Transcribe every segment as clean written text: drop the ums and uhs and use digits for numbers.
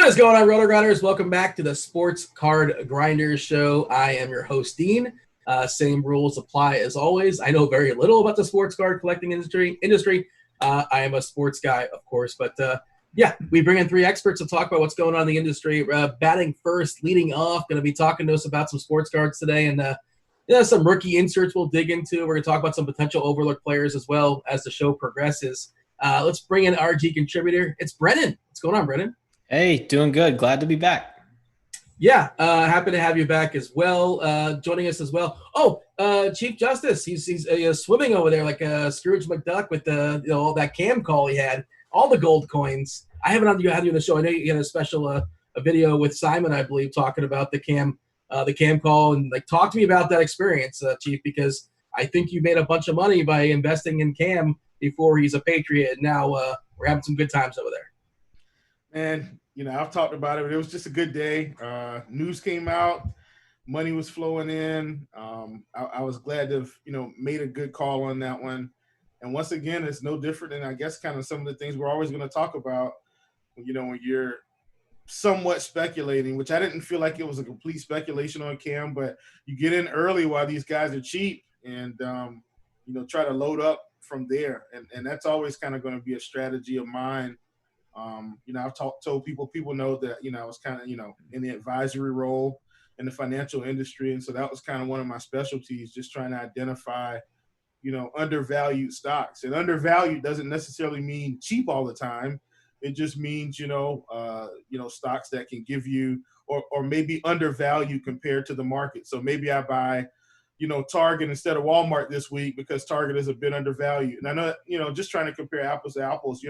What is going on, RotoGrinders? Welcome back to the Sports Card Grinders show. I am your host, Dean. Same rules apply as always. I know very little about the sports card collecting industry. I am a sports guy, of course, but we bring in three experts to talk about what's going on in the industry. Batting first, leading off, going to be talking to us about some sports cards today, and some rookie inserts we'll dig into. We're going to talk about some potential overlooked players as well as the show progresses. Let's bring in RG contributor. It's Brennan. What's going on, Brennan? Hey, doing good. Glad to be back. Yeah, happy to have you back as well. Joining us as well. Chief Justice. He's swimming over there like Scrooge McDuck with all that cam call he had. All the gold coins. I haven't had you on the show. I know you had a special a video with Simon, I believe, talking about the cam call, and talk to me about that experience, Chief, because I think you made a bunch of money by investing in Cam before he's a Patriot, and now we're having some good times over there. And, I've talked about it, but it was just a good day. News came out. Money was flowing in. I was glad to have, made a good call on that one. And once again, it's no different than, I guess, kind of some of the things we're always going to talk about, when you're somewhat speculating, which I didn't feel like it was a complete speculation on Cam, but you get in early while these guys are cheap and, try to load up from there. And that's always kind of going to be a strategy of mine. I've told people know that, I was kind of, in the advisory role in the financial industry. And so that was kind of one of my specialties, just trying to identify, undervalued stocks. And undervalued doesn't necessarily mean cheap all the time. It just means, stocks that can give you or maybe undervalued compared to the market. So maybe I buy, Target instead of Walmart this week because Target is a bit undervalued. And I know, just trying to compare apples to apples,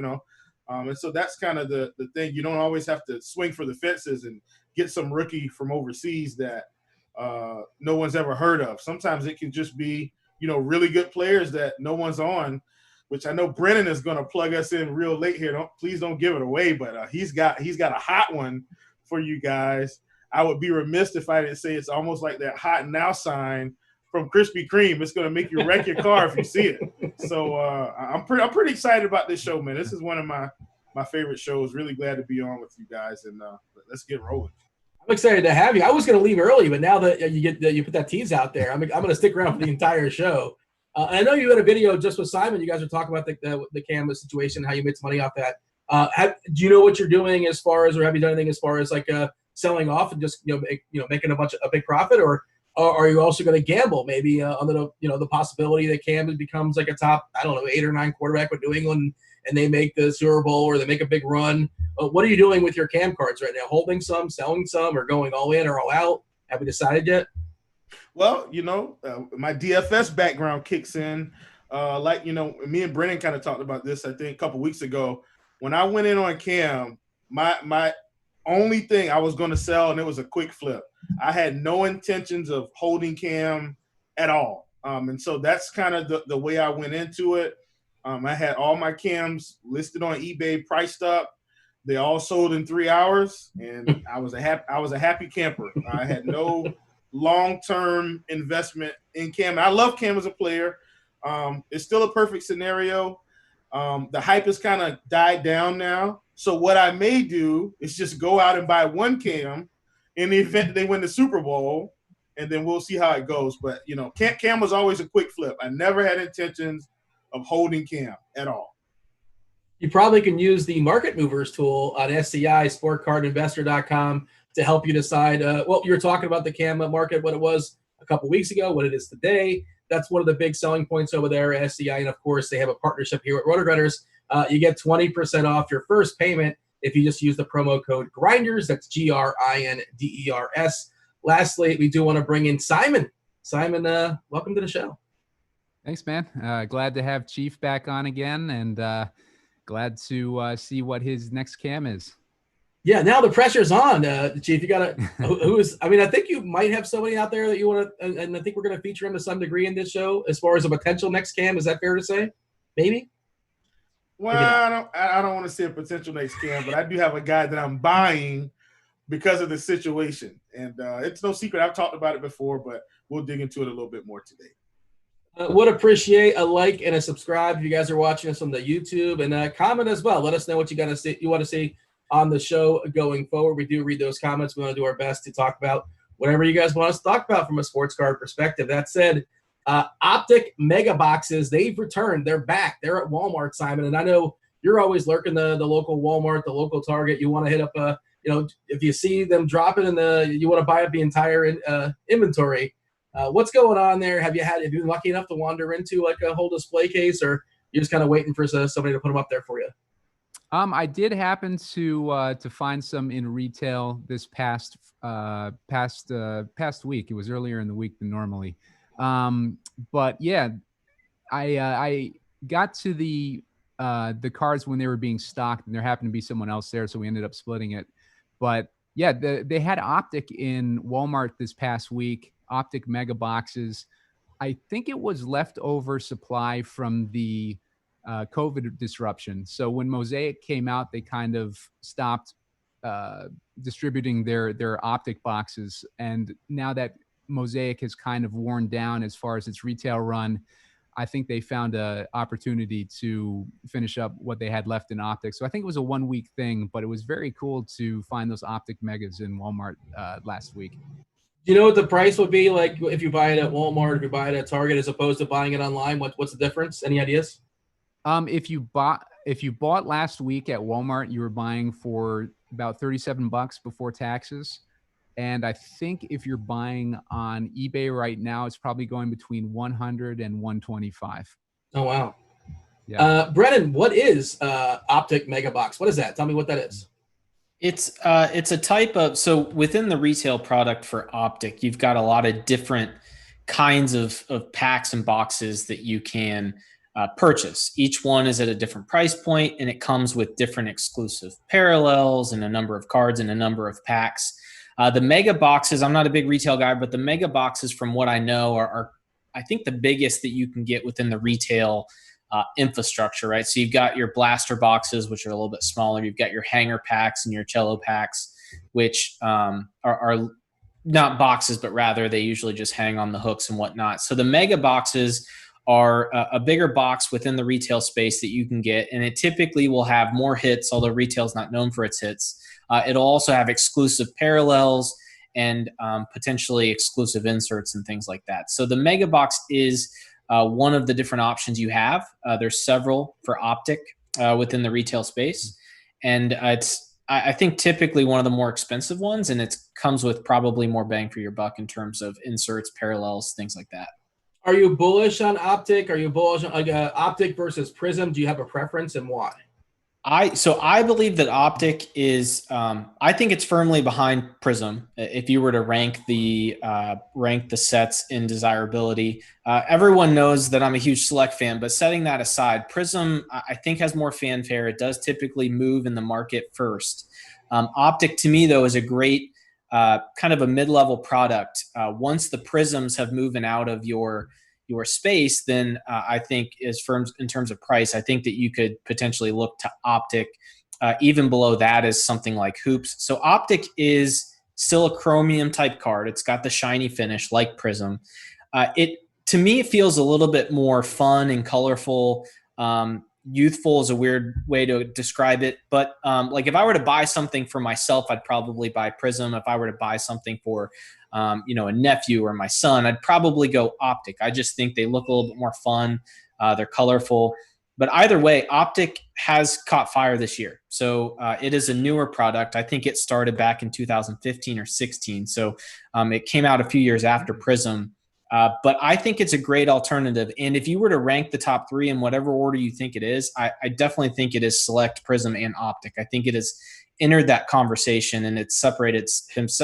and so that's kind of the thing. You don't always have to swing for the fences and get some rookie from overseas that no one's ever heard of. Sometimes it can just be, really good players that no one's on, which I know Brennan is going to plug us in real late here. Please don't give it away, but he's got a hot one for you guys. I would be remiss if I didn't say it's almost like that hot now sign from Krispy Kreme. It's going to make you wreck your car if you see it. So I'm pretty excited about this show, man. This is one of my favorite shows. Really glad to be on with you guys, and let's get rolling. I'm excited to have you. I was going to leave early, but now that you put that tease out there, I'm going to stick around for the entire show. I know you had a video just with Simon. You guys were talking about the Canvas situation, how you made some money off that. Do you know what you're doing as far as, or have you done anything as far as selling off and just making a big profit, or are you also going to gamble maybe on the possibility that Cam becomes like a top, 8 or 9 quarterback with New England and they make the Super Bowl or they make a big run? What are you doing with your Cam cards right now? Holding some, selling some, or going all in or all out? Have we decided yet? Well, my DFS background kicks in. Me and Brennan kind of talked about this, I think, a couple weeks ago. When I went in on Cam, my only thing I was going to sell, and it was a quick flip. I had no intentions of holding Cam at all. And so that's kind of the way I went into it. I had all my Cams listed on eBay, priced up. They all sold in 3 hours, and I was a happy camper. I had no long-term investment in Cam. I love Cam as a player. It's still a perfect scenario. The hype has kind of died down now. So what I may do is just go out and buy one Cam in the event they win the Super Bowl, and then we'll see how it goes. But, Cam was always a quick flip. I never had intentions of holding Cam at all. You probably can use the Market Movers tool on SCI, sportcardinvestor.com, to help you decide. You were talking about the Cam market, what it was a couple weeks ago, what it is today. That's one of the big selling points over there at SCI. And, of course, they have a partnership here at RotoGrinders. You get 20% off your first payment if you just use the promo code GRINDERS. That's GRINDERS. Lastly, we do want to bring in Simon. Simon, welcome to the show. Thanks, man. Glad to have Chief back on again, and glad to see what his next Cam is. Yeah, now the pressure's on, Chief. You got to I think you might have somebody out there that you want to, and I think we're going to feature him to some degree in this show as far as a potential next Cam. Is that fair to say? Maybe? Well, I don't want to say a potential next Cam, but I do have a guy that I'm buying because of the situation. And it's no secret. I've talked about it before, but we'll dig into it a little bit more today. Would appreciate a like and a subscribe if you guys are watching us on the YouTube, and comment as well. Let us know what you want to see on the show going forward. We do read those comments. We want to do our best to talk about whatever you guys want us to talk about from a sports card perspective. That said, Optic Megaboxes, they've returned. They're back. They're at Walmart, Simon. And I know you're always lurking the local Walmart, the local Target. You want to hit up if you see them drop it you want to buy up the entire inventory. What's going on there? Have you been lucky enough to wander into like a whole display case, or you're just kind of waiting for somebody to put them up there for you? I did happen to find some in retail this past week. It was earlier in the week than normally. But yeah, I got to the cards when they were being stocked, and there happened to be someone else there, so we ended up splitting it. But yeah, they had Optic in Walmart this past week, Optic Mega Boxes. I think it was leftover supply from the COVID disruption. So when Mosaic came out, they kind of stopped distributing their Optic boxes. And now that Mosaic has kind of worn down as far as its retail run, I think they found an opportunity to finish up what they had left in Optic. So I think it was a 1 week thing, but it was very cool to find those Optic Megas in Walmart last week. Do you know what the price would be like if you buy it at Walmart, if you buy it at Target, as opposed to buying it online? What's the difference? Any ideas? If you bought last week at Walmart, you were buying for about $37 before taxes. And I think if you're buying on eBay right now, it's probably going between $100 and $125. Oh, wow. Yeah. Brennan, what is Optic Megabox? What is that? Tell me what that is. It's a type of, so within the retail product for Optic, you've got a lot of different kinds of packs and boxes that you can purchase. Each one is at a different price point, and it comes with different exclusive parallels and a number of cards and a number of packs. The mega boxes, I'm not a big retail guy, but the mega boxes, from what I know, are I think the biggest that you can get within the retail infrastructure, right? So you've got your blaster boxes, which are a little bit smaller. You've got your hanger packs and your cello packs, which are not boxes, but rather they usually just hang on the hooks and whatnot. So the mega boxes are a bigger box within the retail space that you can get, and it typically will have more hits, although retail is not known for its hits. It'll also have exclusive parallels and potentially exclusive inserts and things like that. So the mega box is one of the different options you have. There's several for Optic within the retail space, and I think typically one of the more expensive ones, and it comes with probably more bang for your buck in terms of inserts, parallels, things like that. Are you bullish on Optic? Are you bullish on Optic versus Prism? Do you have a preference, and why? I believe that Optic is, I think it's firmly behind Prism. If you were to rank the sets in desirability, everyone knows that I'm a huge Select fan, but setting that aside, Prism, I think, has more fanfare. It does typically move in the market first. Optic, to me, though, is a great kind of a mid-level product. Once the Prisms have moved out of your space, then I think in terms of price, I think that you could potentially look to Optic. Even below that is something like Hoops. So Optic is still a chromium type card. It's got the shiny finish like Prism. To me, it feels a little bit more fun and colorful. Youthful is a weird way to describe it, but like if I were to buy something for myself, I'd probably buy Prism. If I were to buy something for a nephew or my son, I'd probably go Optic. I just think they look a little bit more fun. They're colorful, but either way, Optic has caught fire this year. So it is a newer product. I think it started back in 2015 or 16. So it came out a few years after Prism. But I think it's a great alternative. And if you were to rank the top three in whatever order you think it is, I definitely think it is Select, Prism, and Optic. I think it has entered that conversation, and it's separated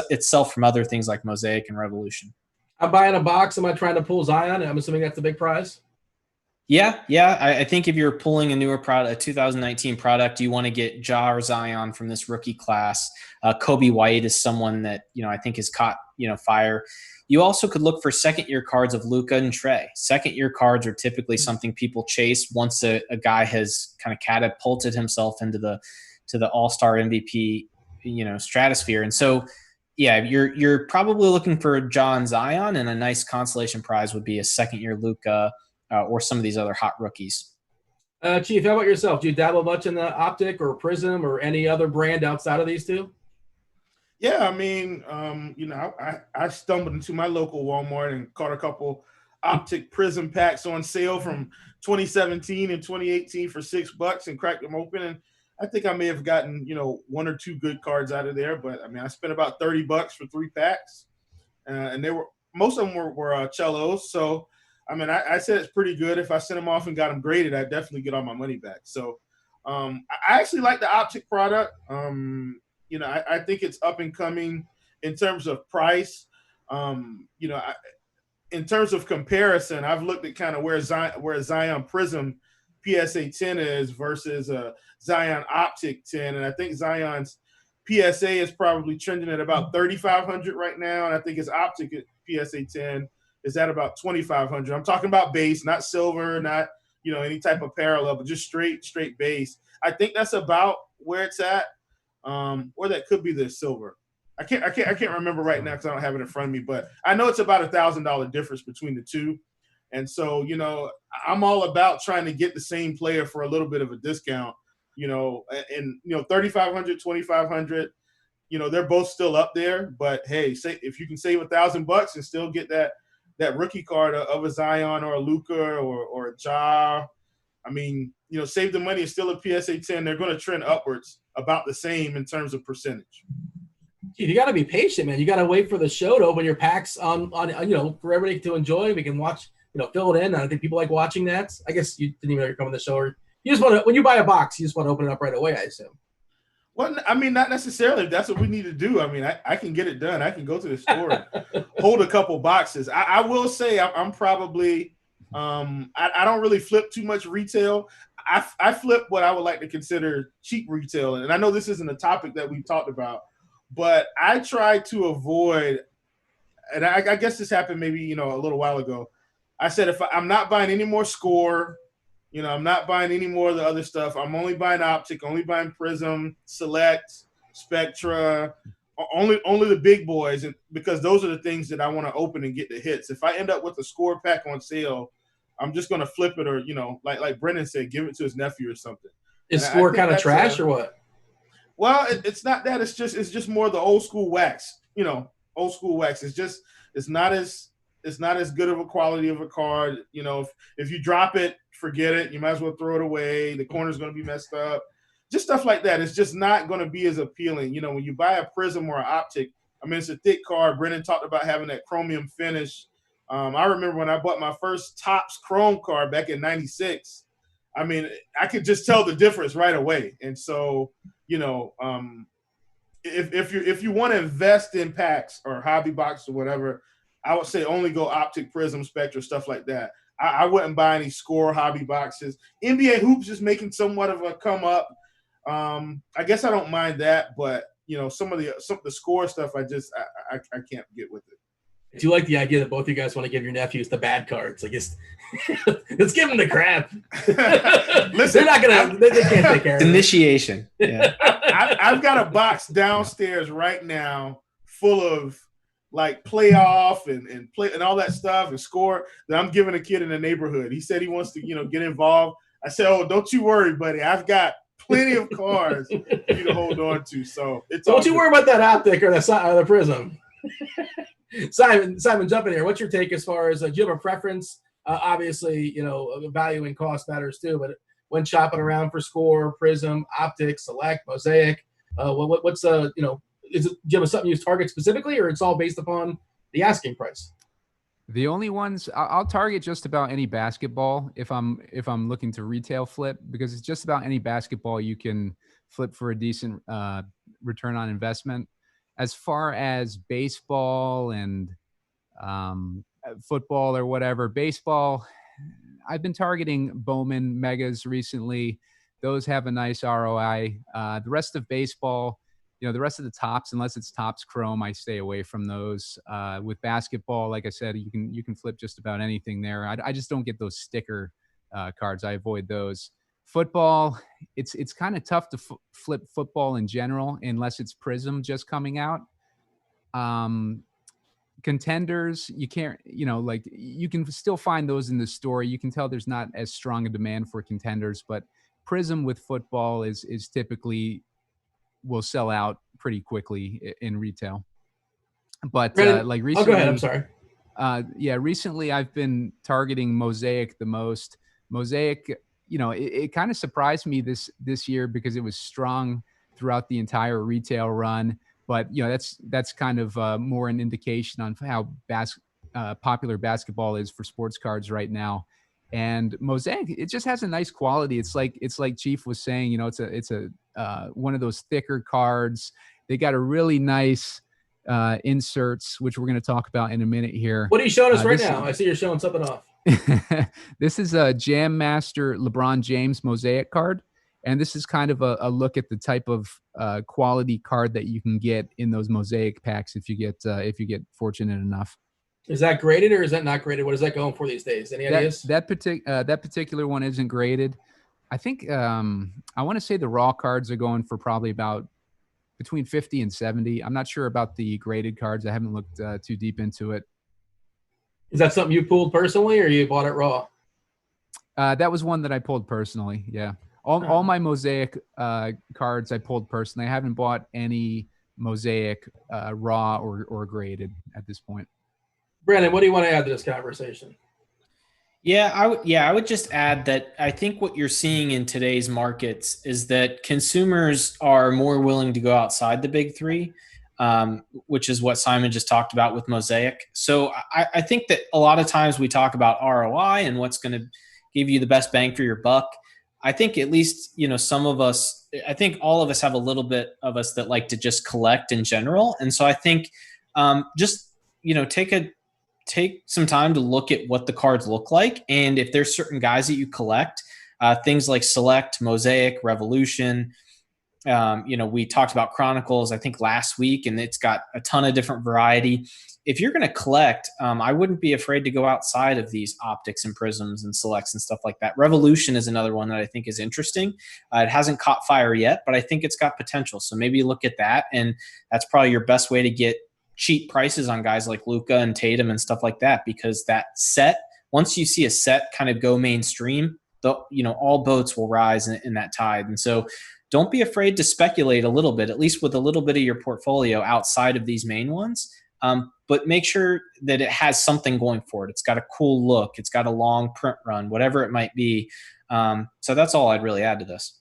itself from other things like Mosaic and Revolution. I'm buying a box. Am I trying to pull Zion? I'm assuming that's the big prize. Yeah. I think if you're pulling a newer product, a 2019 product, you want to get Ja or Zion from this rookie class. Kobe White is someone that I think has caught fire. You also could look for second-year cards of Luka and Trey. Second-year cards are typically something people chase once a guy has kind of catapulted himself into the All-Star MVP, stratosphere. And so, yeah, you're probably looking for Ja and Zion, and a nice consolation prize would be a second-year Luka or some of these other hot rookies. Chief, how about yourself? Do you dabble much in the Optic or Prism or any other brand outside of these two? Yeah, I mean, I stumbled into my local Walmart and caught a couple Optic Prism packs on sale from 2017 and 2018 for $6 and cracked them open. And I think I may have gotten, one or two good cards out of there. But I mean, I spent about $30 for 3 packs, and most of them were cellos. So I mean, I said it's pretty good. If I sent them off and got them graded, I'd definitely get all my money back. So I actually like the Optic product. I think it's up and coming in terms of price. In terms of comparison, I've looked at kind of where Zion Prism PSA 10 is versus Zion Optic 10, and I think Zion's PSA is probably trending at about 3,500 right now, and I think his Optic PSA 10 is at about 2,500. I'm talking about base, not silver, not any type of parallel, but just straight base. I think that's about where it's at. Or that could be the silver. I can't remember right now because I don't have it in front of me, but I know it's about $1,000 difference between the two. And so, I'm all about trying to get the same player for a little bit of a discount, and 3,500, 2,500, they're both still up there, but hey, if you can save $1,000 and still get that rookie card of a Zion or a Luka or a Ja, I mean, save the money. It's still a PSA 10. They're going to trend upwards about the same in terms of percentage. You got to be patient, man. You got to wait for the show to open your packs on for everybody to enjoy. We can watch, fill it in. I think people like watching that. I guess you didn't even know you're coming to the show. Or you just want to, when you buy a box, you just want to open it up right away, I assume. Well, I mean, not necessarily. If that's what we need to do. I mean, I can get it done. I can go to the store and hold a couple boxes. I will say I'm probably I don't really flip too much retail. I flip what I would like to consider cheap retail. And I know this isn't a topic that we've talked about, but I try to avoid, and I guess this happened maybe, a little while ago. I said, if I'm not buying any more Score, I'm not buying any more of the other stuff. I'm only buying Optic, only buying Prism, Select, Spectra, only the big boys, because those are the things that I want to open and get the hits. If I end up with a Score pack on sale, I'm just going to flip it, or, like Brennan said, give it to his nephew or something. Is Score kind of trash or what? Well, it's not that. It's just more the old school wax. Old school wax. It's not as good of a quality of a card. If you drop it, forget it. You might as well throw it away. The corner's going to be messed up. Just stuff like that. It's just not going to be as appealing. When you buy a Prism or an Optic, I mean, it's a thick card. Brennan talked about having that chromium finish. I remember when I bought my first Topps Chrome card back in '96. I mean, I could just tell the difference right away. And so, if you want to invest in packs or hobby boxes or whatever, I would say only go Optic, Prism, Spectra, stuff like that. I wouldn't buy any Score hobby boxes. NBA Hoops is making somewhat of a come up. I guess I don't mind that, but some of the Score stuff, I can't get with it. I do like the idea that both of you guys want to give your nephews the bad cards. I guess let's give them the crap. Listen, they can't take care of it. Initiation. Yeah. I've got a box downstairs right now full of like playoff and play and all that stuff and Score that I'm giving a kid in the neighborhood. He said he wants to, get involved. I said, "Oh, don't you worry, buddy. I've got plenty of cards for you to hold on to." So don't you worry about that Optic or the Prism. Simon, jump in here. What's your take as far as do you have a preference? Obviously, value and cost matters too. But when shopping around for Score, Prism, Optic, Select, Mosaic, what's do you have something you target specifically, or it's all based upon the asking price? The only ones I'll target just about any basketball if I'm looking to retail flip, because it's just about any basketball you can flip for a decent return on investment. As far as baseball and football or whatever, baseball, I've been targeting Bowman Megas recently. Those have a nice ROI. The rest of baseball, the rest of the tops, unless it's Topps Chrome, I stay away from those. With basketball, like I said, you can flip just about anything there. I just don't get those sticker cards. I avoid those. Football, it's kind of tough to flip football in general unless it's Prism just coming out. Contenders, you can't, like you can still find those in the store. You can tell there's not as strong a demand for contenders, but Prism with football is typically will sell out pretty quickly in retail. But Brandon, like oh, recently, go ahead. I'm sorry. Recently I've been targeting Mosaic the most. Mosaic, it kind of surprised me this year because it was strong throughout the entire retail run. But that's kind of more an indication on how popular basketball is for sports cards right now. And Mosaic, it just has a nice quality. It's like Chief was saying, it's a one of those thicker cards. They got a really nice inserts, which we're going to talk about in a minute here. What are you showing us right now? I see you're showing something off. This is a Jam Master LeBron James Mosaic card. And this is kind of a look at the type of quality card that you can get in those Mosaic packs if you get fortunate enough. Is that graded or is that not graded? What is that going for these days? Any ideas? That particular one isn't graded. I think I want to say the raw cards are going for probably about between 50 and 70. I'm not sure about the graded cards. I haven't looked too deep into it. Is that something you pulled personally or you bought it raw? That was one that I pulled personally. Yeah. All my Mosaic cards I pulled personally. I haven't bought any Mosaic raw or graded at this point. Brandon, what do you want to add to this conversation? Yeah, I would just add that I think what you're seeing in today's markets is that consumers are more willing to go outside the big three, which is what Simon just talked about with Mosaic. So I think that a lot of times we talk about ROI and what's going to give you the best bang for your buck. I think at least, some of us, I think all of us have a little bit of us that like to just collect in general. And so I think take some time to look at what the cards look like. And if there's certain guys that you collect, things like Select, Mosaic, Revolution, we talked about Chronicles, I think last week, and it's got a ton of different variety. If you're going to collect, I wouldn't be afraid to go outside of these optics and prisms and selects and stuff like that. Revolution is another one that I think is interesting. It hasn't caught fire yet, but I think it's got potential. So maybe look at that, and that's probably your best way to get cheap prices on guys like Luka and Tatum and stuff like that, because that set, once you see a set kind of go mainstream, all boats will rise in that tide. And so don't be afraid to speculate a little bit, at least with a little bit of your portfolio outside of these main ones. But make sure that it has something going for it. It's got a cool look. It's got a long print run, whatever it might be. So that's all I'd really add to this.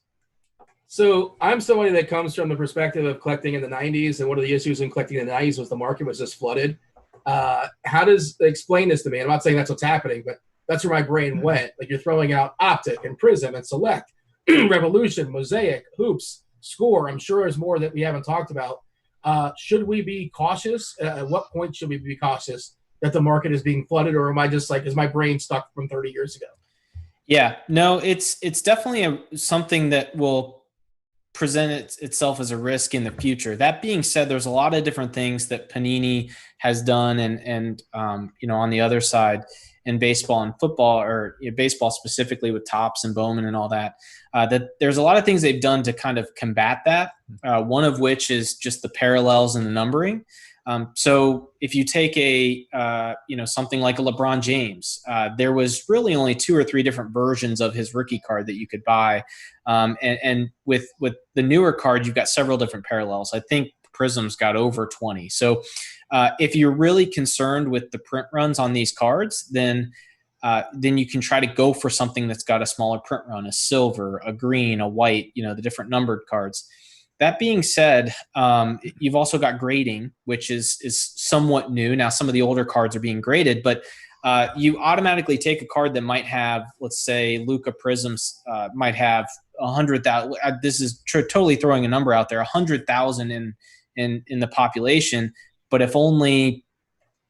So I'm somebody that comes from the perspective of collecting in the 90s, and one of the issues in collecting in the 90s was the market was just flooded. How does explain this to me? I'm not saying that's what's happening, but that's where my brain went. Like, you're throwing out Optic and Prism and Select, Revolution, Mosaic, Hoops, Score. I'm sure there's more that we haven't talked about. Should we be cautious? At what point should we be cautious that the market is being flooded, or am I just like, is my brain stuck from 30 years ago? Yeah, no, it's definitely something that will present itself as a risk in the future. That being said, there's a lot of different things that Panini has done, and on the other side in baseball and football, or baseball specifically with Topps and Bowman and all that, that there's a lot of things they've done to kind of combat that. One of which is just the parallels and the numbering. So if you take something like a LeBron James, there was really only 2 or 3 different versions of his rookie card that you could buy. And with the newer card, you've got several different parallels. I think Prism's got over 20. So if you're really concerned with the print runs on these cards, then you can try to go for something that's got a smaller print run, a silver, a green, a white, the different numbered cards. That being said, you've also got grading, which is somewhat new. Now, some of the older cards are being graded, but you automatically take a card that might have, let's say, Luka Prisms might have 100,000. This is totally throwing a number out there, 100,000 in the population. But if only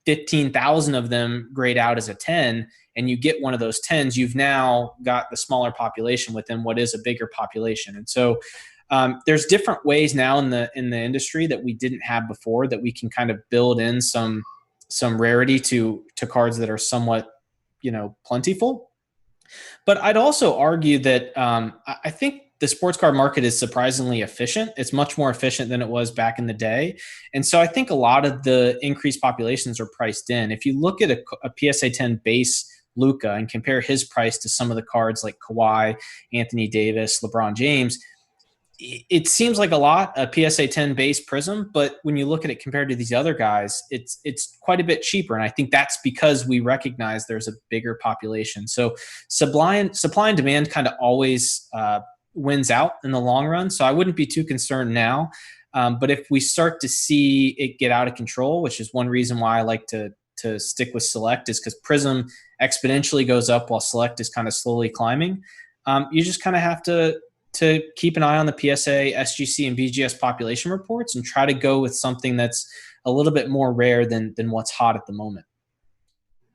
15,000 of them grade out as a 10, and you get one of those 10s, you've now got the smaller population within what is a bigger population. And so there's different ways now in the industry that we didn't have before, that we can kind of build in some rarity to cards that are somewhat, plentiful. But I'd also argue that I think the sports card market is surprisingly efficient. It's much more efficient than it was back in the day. And so I think a lot of the increased populations are priced in. If you look at a PSA 10 base Luka and compare his price to some of the cards like Kawhi, Anthony Davis, LeBron James, it seems like a lot, a PSA 10 base Prism, but when you look at it compared to these other guys, it's quite a bit cheaper. And I think that's because we recognize there's a bigger population. So supply and demand kind of always wins out in the long run. So I wouldn't be too concerned now. But if we start to see it get out of control, which is one reason why I like to stick with Select, is because Prism exponentially goes up while Select is kind of slowly climbing. You just kind of have to keep an eye on the PSA, SGC, and BGS population reports and try to go with something that's a little bit more rare than what's hot at the moment.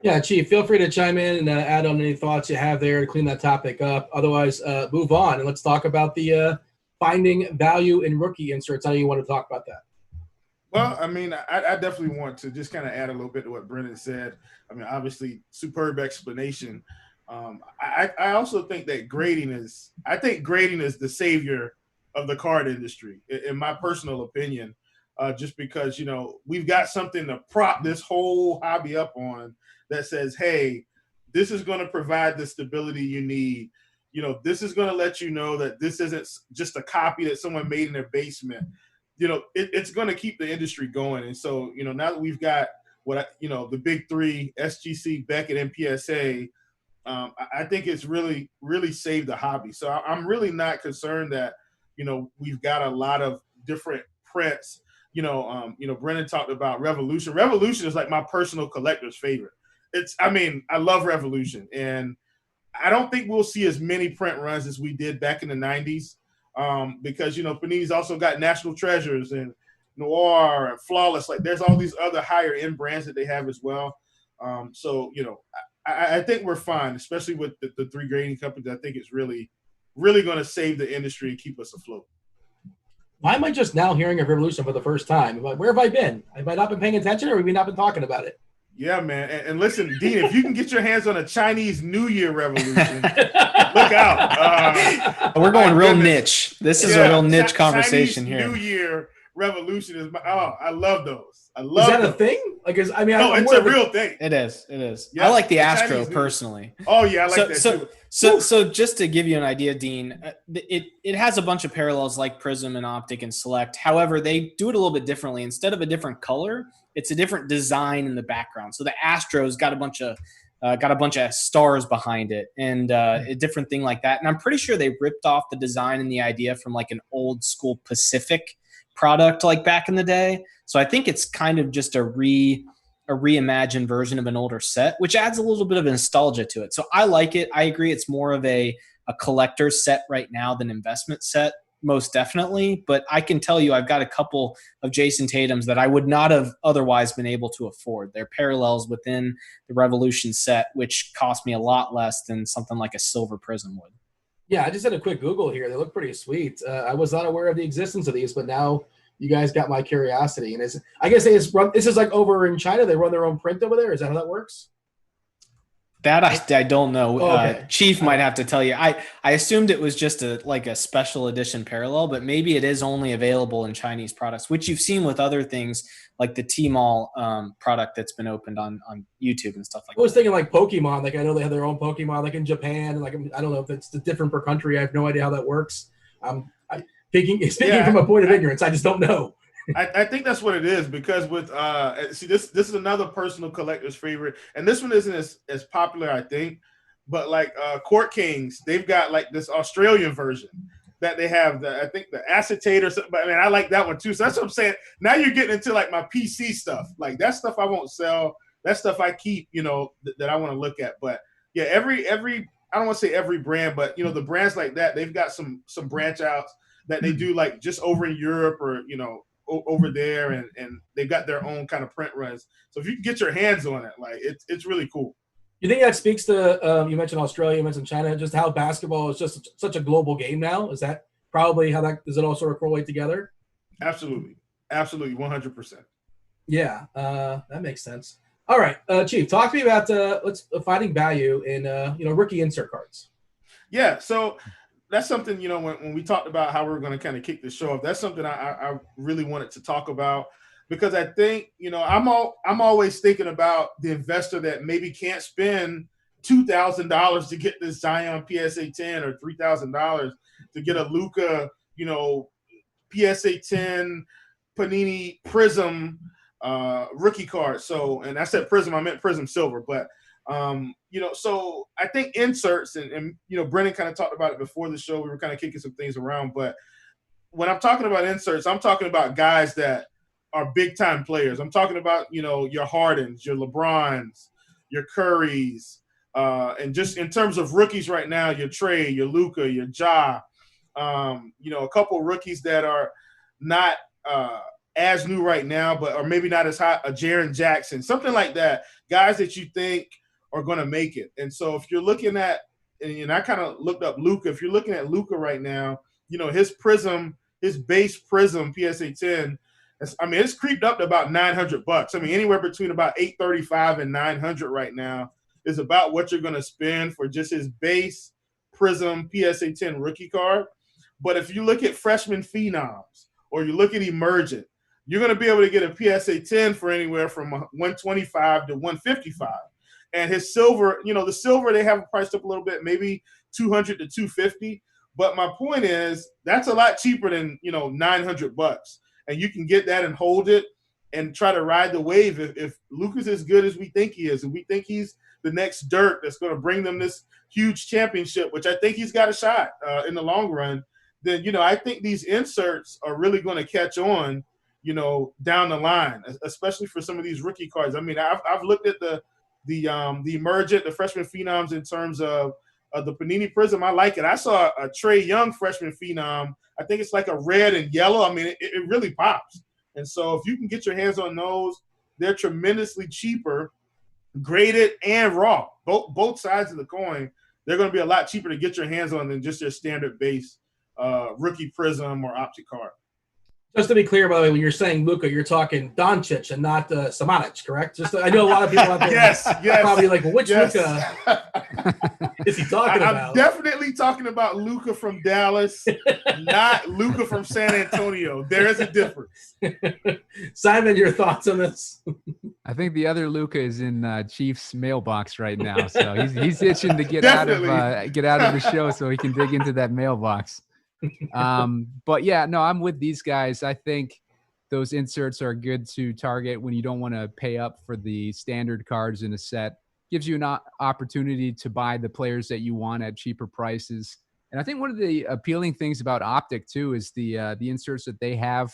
Yeah, Chief, feel free to chime in and add on any thoughts you have there to clean that topic up. Otherwise, move on and let's talk about the finding value in rookie inserts. How do you want to talk about that? Well, I mean, I definitely want to just kind of add a little bit to what Brennan said. I mean, obviously, superb explanation. I also think that grading is the savior of the card industry, in my personal opinion, just because, we've got something to prop this whole hobby up on that says, hey, this is going to provide the stability you need. This is going to let you know that this isn't just a copy that someone made in their basement. It's going to keep the industry going. And so, now that we've got the big three, SGC, Beckett, and PSA, I think it's really, really saved the hobby. So I'm really not concerned that, we've got a lot of different prints. Brennan talked about Revolution. Revolution is like my personal collector's favorite. I love Revolution. And I don't think we'll see as many print runs as we did back in the 90s because, Panini's also got National Treasures and Noir and Flawless. Like there's all these other higher end brands that they have as well. I think we're fine, especially with the three grading companies. I think it's really, really going to save the industry and keep us afloat. Why am I just now hearing of Revolution for the first time? Where have I been? Have I not been paying attention, or have we not been talking about it? Yeah, man. And listen, Dean, if you can get your hands on a Chinese New Year Revolution, look out. We're going real niche. This is a real niche conversation Chinese here. New Year Revolution is I love those. Is that a thing? It's a real thing. It is. Yeah, I like the Astro Chinese personally. Oh yeah, I like that too. So just to give you an idea, Dean, it has a bunch of parallels like Prism and Optic and Select. However, they do it a little bit differently. Instead of a different color, it's a different design in the background. So the Astro's got a bunch of stars behind it and a different thing like that. And I'm pretty sure they ripped off the design and the idea from like an old school Pacific product like back in the day. So I think it's kind of just a reimagined version of an older set, which adds a little bit of nostalgia to it. So I like it. I agree it's more of a collector's set right now than investment set, most definitely. But I can tell you I've got a couple of Jason Tatums that I would not have otherwise been able to afford. They're parallels within the Revolution set, which cost me a lot less than something like a silver Prism would. Yeah, I just did a quick Google here. They look pretty sweet. I was not aware of the existence of these, but now you guys got my curiosity. And I guess this is like over in China. They run their own print over there. Is that how that works? That I don't know. Okay. Chief might have to tell you. I assumed it was just a special edition parallel, but maybe it is only available in Chinese products, which you've seen with other things like the Tmall product that's been opened on YouTube and stuff like that. I was thinking like Pokemon. Like I know they have their own Pokemon, like in Japan. Like I don't know if it's different per country. I have no idea how that works. Speaking from a point of ignorance, I just don't know. I think that's what it is because with this is another personal collector's favorite, and this one isn't as popular, I think, but like Court Kings, they've got like this Australian version that they have I think the acetate or something. But I mean, I like that one too. So that's what I'm saying. Now you're getting into like my PC stuff. Like that stuff I won't sell. That stuff I keep, that I want to look at. But yeah, every I don't want to say every brand, but the brands like that, they've got some branch outs that they do like just over in Europe or over there, and they've got their own kind of print runs. So if you can get your hands on it, like it's really cool. You think that speaks to you mentioned Australia, you mentioned China, just how basketball is just such a global game now? Is that probably how does it all sort of correlate together? Absolutely, 100%. Yeah, that makes sense. All right, Chief, talk to me about finding value in rookie insert cards. Yeah, so that's something, when we talked about how we're going to kind of kick the show off, that's something I really wanted to talk about, because I think, I'm always thinking about the investor that maybe can't spend $2,000 to get this Zion PSA 10 or $3,000 to get a Luka, PSA 10 Panini Prism rookie card. So, and I said Prism, I meant Prism Silver, but so I think inserts and Brennan kind of talked about it before the show. We were kind of kicking some things around, but when I'm talking about inserts, I'm talking about guys that are big time players. I'm talking about, your Hardens, your LeBrons, your Currys, and just in terms of rookies right now, your Trey, your Luka, your Ja, a couple rookies that are not as new right now, but or maybe not as hot, a Jaren Jackson, something like that, guys that you think are going to make it. And so if you're looking at, and I kind of looked up Luka, if you're looking at Luka right now, his base Prism PSA 10, it's creeped up to about $900. Anywhere between about $835 and $900 right now is about what you're going to spend for just his base Prism PSA 10 rookie card. But if you look at freshman phenoms or you look at emergent, you're going to be able to get a PSA 10 for anywhere from $125 to $155. And his silver, the silver, they have priced up a little bit, maybe $200 to $250. But my point is that's a lot cheaper than, $900. And you can get that and hold it and try to ride the wave. If Luka's as good as we think he is, and we think he's the next Dirk that's going to bring them this huge championship, which I think he's got a shot in the long run, then, I think these inserts are really going to catch on, down the line, especially for some of these rookie cards. I've looked at the emergent, the freshman phenoms in terms of the Panini Prism. I like it. I saw a Trae Young freshman phenom. I think it's like a red and yellow. It really pops. And so if you can get your hands on those, they're tremendously cheaper, graded and raw. Both sides of the coin, they're going to be a lot cheaper to get your hands on than just your standard base rookie Prism or Optic card. Just to be clear, by the way, when you're saying Luka, you're talking Doncic and not Samanic, correct? I know a lot of people out there yes. probably like, well, which Luka is he talking about? I'm definitely talking about Luka from Dallas, not Luka from San Antonio. There is a difference. Simon, your thoughts on this? I think the other Luka is in Chief's mailbox right now, so he's itching to get out of the show so he can dig into that mailbox. But yeah, no, I'm with these guys. I think those inserts are good to target when you don't want to pay up for the standard cards in a set. Gives you an opportunity to buy the players that you want at cheaper prices. And I think one of the appealing things about Optic too is the inserts that they have.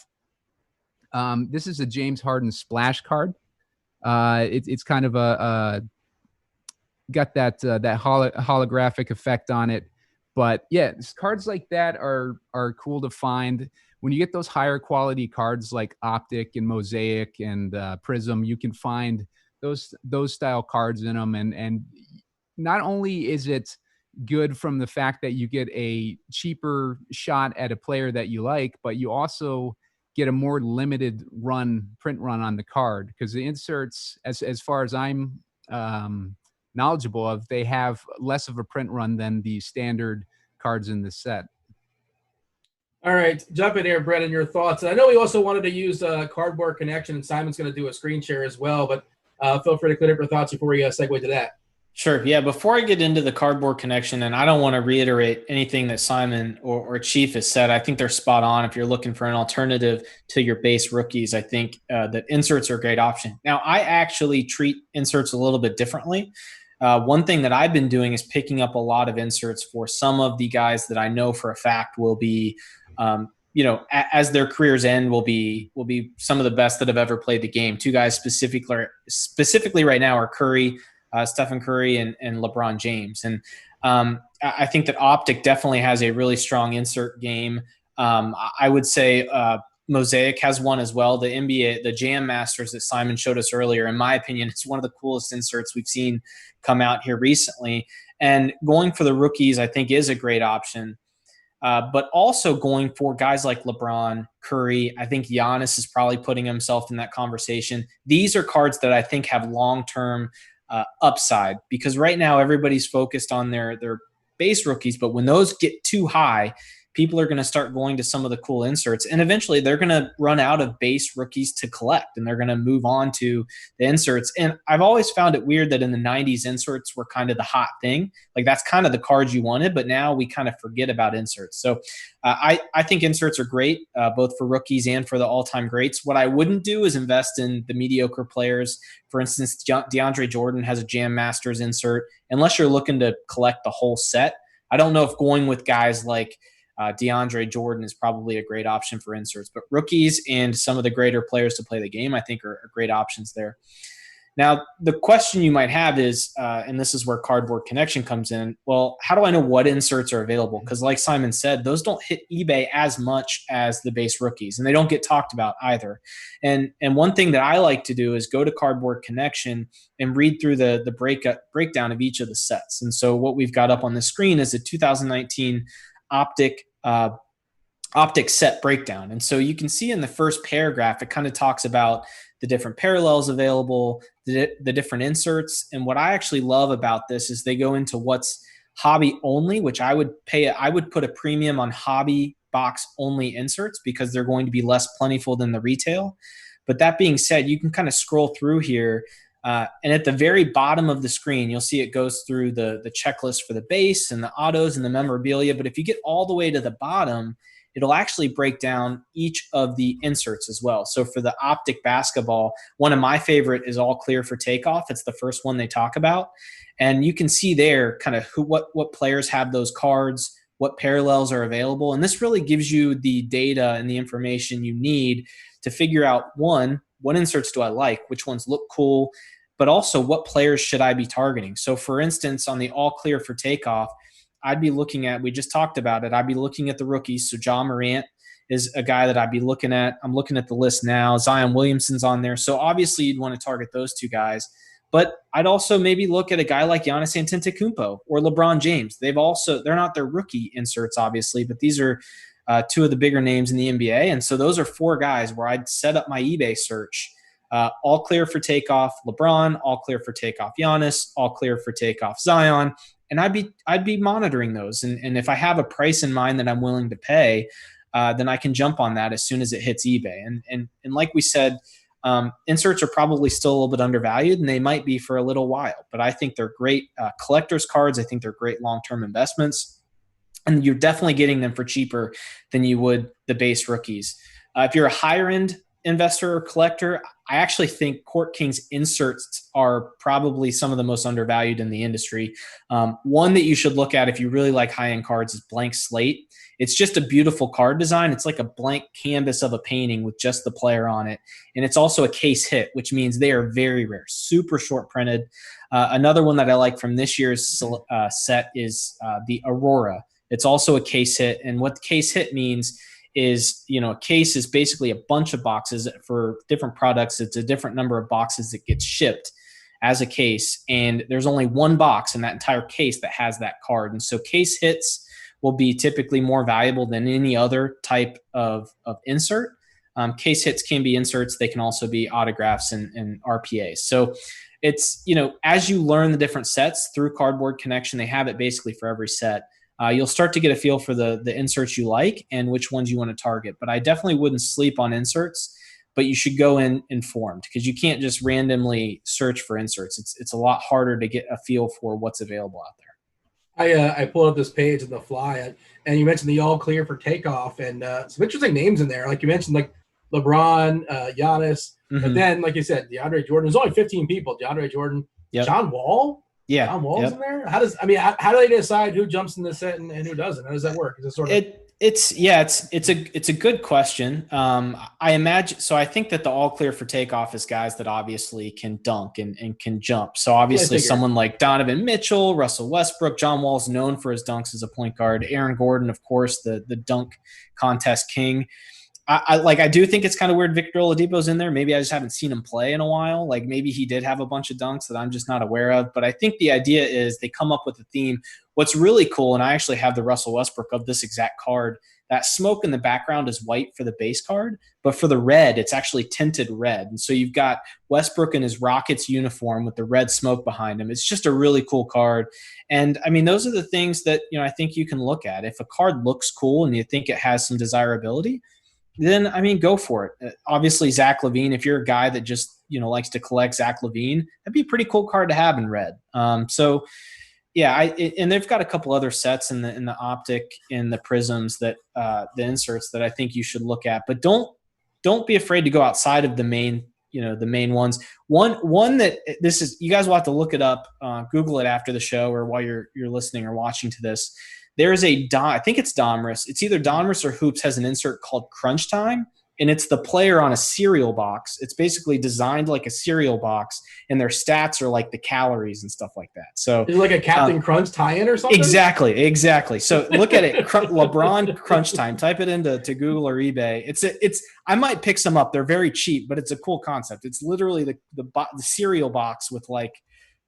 This is a James Harden splash card. It's kind of got that holographic effect on it. But yeah, cards like that are cool to find. When you get those higher quality cards like Optic and Mosaic and Prism, you can find those style cards in them. And not only is it good from the fact that you get a cheaper shot at a player that you like, but you also get a more limited print run on the card, because the inserts, as far as I'm knowledgeable of, they have less of a print run than the standard cards in the set. All right, jump in here, Brennan, your thoughts. And I know we also wanted to use Cardboard Connection, and Simon's going to do a screen share as well, but feel free to clear up your thoughts before we segue to that. Sure. Yeah. Before I get into the Cardboard Connection, and I don't want to reiterate anything that Simon or Chief has said, I think they're spot on. If you're looking for an alternative to your base rookies, I think that inserts are a great option. Now, I actually treat inserts a little bit differently. One thing that I've been doing is picking up a lot of inserts for some of the guys that I know for a fact will be, as their careers end, will be some of the best that have ever played the game. Two guys specifically right now are Stephen Curry and LeBron James. And I think that Optic definitely has a really strong insert game. I would say Mosaic has one as well. The NBA, the Jam Masters that Simon showed us earlier, in my opinion, it's one of the coolest inserts we've seen come out here recently. And going for the rookies, I think, is a great option. But also going for guys like LeBron, Curry, I think Giannis is probably putting himself in that conversation. These are cards that I think have long-term upside, because right now everybody's focused on their base rookies, but when those get too high, people are going to start going to some of the cool inserts, and eventually they're going to run out of base rookies to collect, and they're going to move on to the inserts. And I've always found it weird that in the 90s, inserts were kind of the hot thing. Like, that's kind of the cards you wanted, but now we kind of forget about inserts. So I think inserts are great, both for rookies and for the all-time greats. What I wouldn't do is invest in the mediocre players. For instance, DeAndre Jordan has a Jam Masters insert. Unless you're looking to collect the whole set, I don't know if going with guys like DeAndre Jordan is probably a great option for inserts, but rookies and some of the greater players to play the game, I think, are great options there. Now, the question you might have is, and this is where Cardboard Connection comes in, well, how do I know what inserts are available? Because like Simon said, those don't hit eBay as much as the base rookies, and they don't get talked about either. And one thing that I like to do is go to Cardboard Connection and read through the breakdown of each of the sets. And so what we've got up on the screen is a 2019 Optic set breakdown. And so you can see in the first paragraph, it kind of talks about the different parallels available, the different inserts. And what I actually love about this is they go into what's hobby only, which I would put a premium on hobby box only inserts because they're going to be less plentiful than the retail. But that being said, you can kind of scroll through here. And at the very bottom of the screen, you'll see it goes through the checklist for the base and the autos and the memorabilia. But if you get all the way to the bottom, it'll actually break down each of the inserts as well. So for the Optic Basketball, one of my favorite is All Clear for Takeoff. It's the first one they talk about. And you can see there kind of what players have those cards, what parallels are available. And this really gives you the data and the information you need to figure out, one, what inserts do I like, which ones look cool, but also what players should I be targeting. So for instance, on the All Clear for Takeoff, I'd be looking at, we just talked about it, I'd be looking at the rookies. So John Morant is a guy that I'd be looking at. I'm looking at the list now. Zion Williamson's on there. So obviously you'd want to target those two guys. But I'd also maybe look at a guy like Giannis Antetokounmpo or LeBron James. They're not their rookie inserts, obviously, but these are two of the bigger names in the NBA. And so those are four guys where I'd set up my eBay search. All Clear for Takeoff Lebron, All Clear for Takeoff Giannis, All Clear for Takeoff Zion. And I'd be monitoring those. And if I have a price in mind that I'm willing to pay, then I can jump on that as soon as it hits eBay. And like we said, inserts are probably still a little bit undervalued, and they might be for a little while. But I think they're great collector's cards. I think they're great long-term investments. And you're definitely getting them for cheaper than you would the base rookies. If you're a higher-end investor or collector, I actually think Court King's inserts are probably some of the most undervalued in the industry. One that you should look at if you really like high-end cards is Blank Slate. It's just a beautiful card design. It's like a blank canvas of a painting with just the player on it. And it's also a case hit, which means they are very rare, super short printed. Another one that I like from this year's set is the Aurora. It's also a case hit. And what the case hit means is, a case is basically a bunch of boxes for different products. It's a different number of boxes that gets shipped as a case. And there's only one box in that entire case that has that card. And so case hits will be typically more valuable than any other type of insert. Case hits can be inserts. They can also be autographs and RPAs. So it's, as you learn the different sets through Cardboard Connection, they have it basically for every set. You'll start to get a feel for the inserts you like and which ones you want to target. But I definitely wouldn't sleep on inserts, but you should go in informed because you can't just randomly search for inserts. It's a lot harder to get a feel for what's available out there. I pulled up this page on the fly, and you mentioned the All Clear for Takeoff, and some interesting names in there. Like you mentioned, like LeBron, Giannis, but then, like you said, DeAndre Jordan. There's only 15 people. DeAndre Jordan, John Wall. Yeah, John Wall's in there. How do they decide who jumps in the set and who doesn't? How does that work? Is it sort of it's a good question. I imagine so. I think that the All Clear for Takeoff is guys that obviously can dunk and can jump. So obviously someone like Donovan Mitchell, Russell Westbrook, John Wall's known for his dunks as a point guard. Aaron Gordon, of course, the dunk contest king. I do think it's kind of weird Victor Oladipo's in there. Maybe I just haven't seen him play in a while. Like maybe he did have a bunch of dunks that I'm just not aware of. But I think the idea is they come up with a theme. What's really cool, and I actually have the Russell Westbrook of this exact card that smoke in the background is white for the base card, but for the red, it's actually tinted red. And so you've got Westbrook in his Rockets uniform with the red smoke behind him. It's just a really cool card. And I mean, those are the things that, I think you can look at. If a card looks cool and you think it has some desirability, then, I mean, go for it. Obviously, Zach LaVine, if you're a guy that just, likes to collect Zach LaVine, that'd be a pretty cool card to have in red. So yeah, and they've got a couple other sets in the Optic, in the Prisms, that the inserts that I think you should look at, but don't be afraid to go outside of the main, the main ones. One that this is, you guys will have to look it up, Google it after the show or while you're listening or watching to this. There is I think it's Domrus. It's either Domrus or Hoops has an insert called Crunch Time, and it's the player on a cereal box. It's basically designed like a cereal box, and their stats are like the calories and stuff like that. So is it like a Captain Crunch tie-in or something? Exactly. So look at it. LeBron Crunch Time. Type it into Google or eBay. It's. I might pick some up. They're very cheap, but it's a cool concept. It's literally the cereal box with like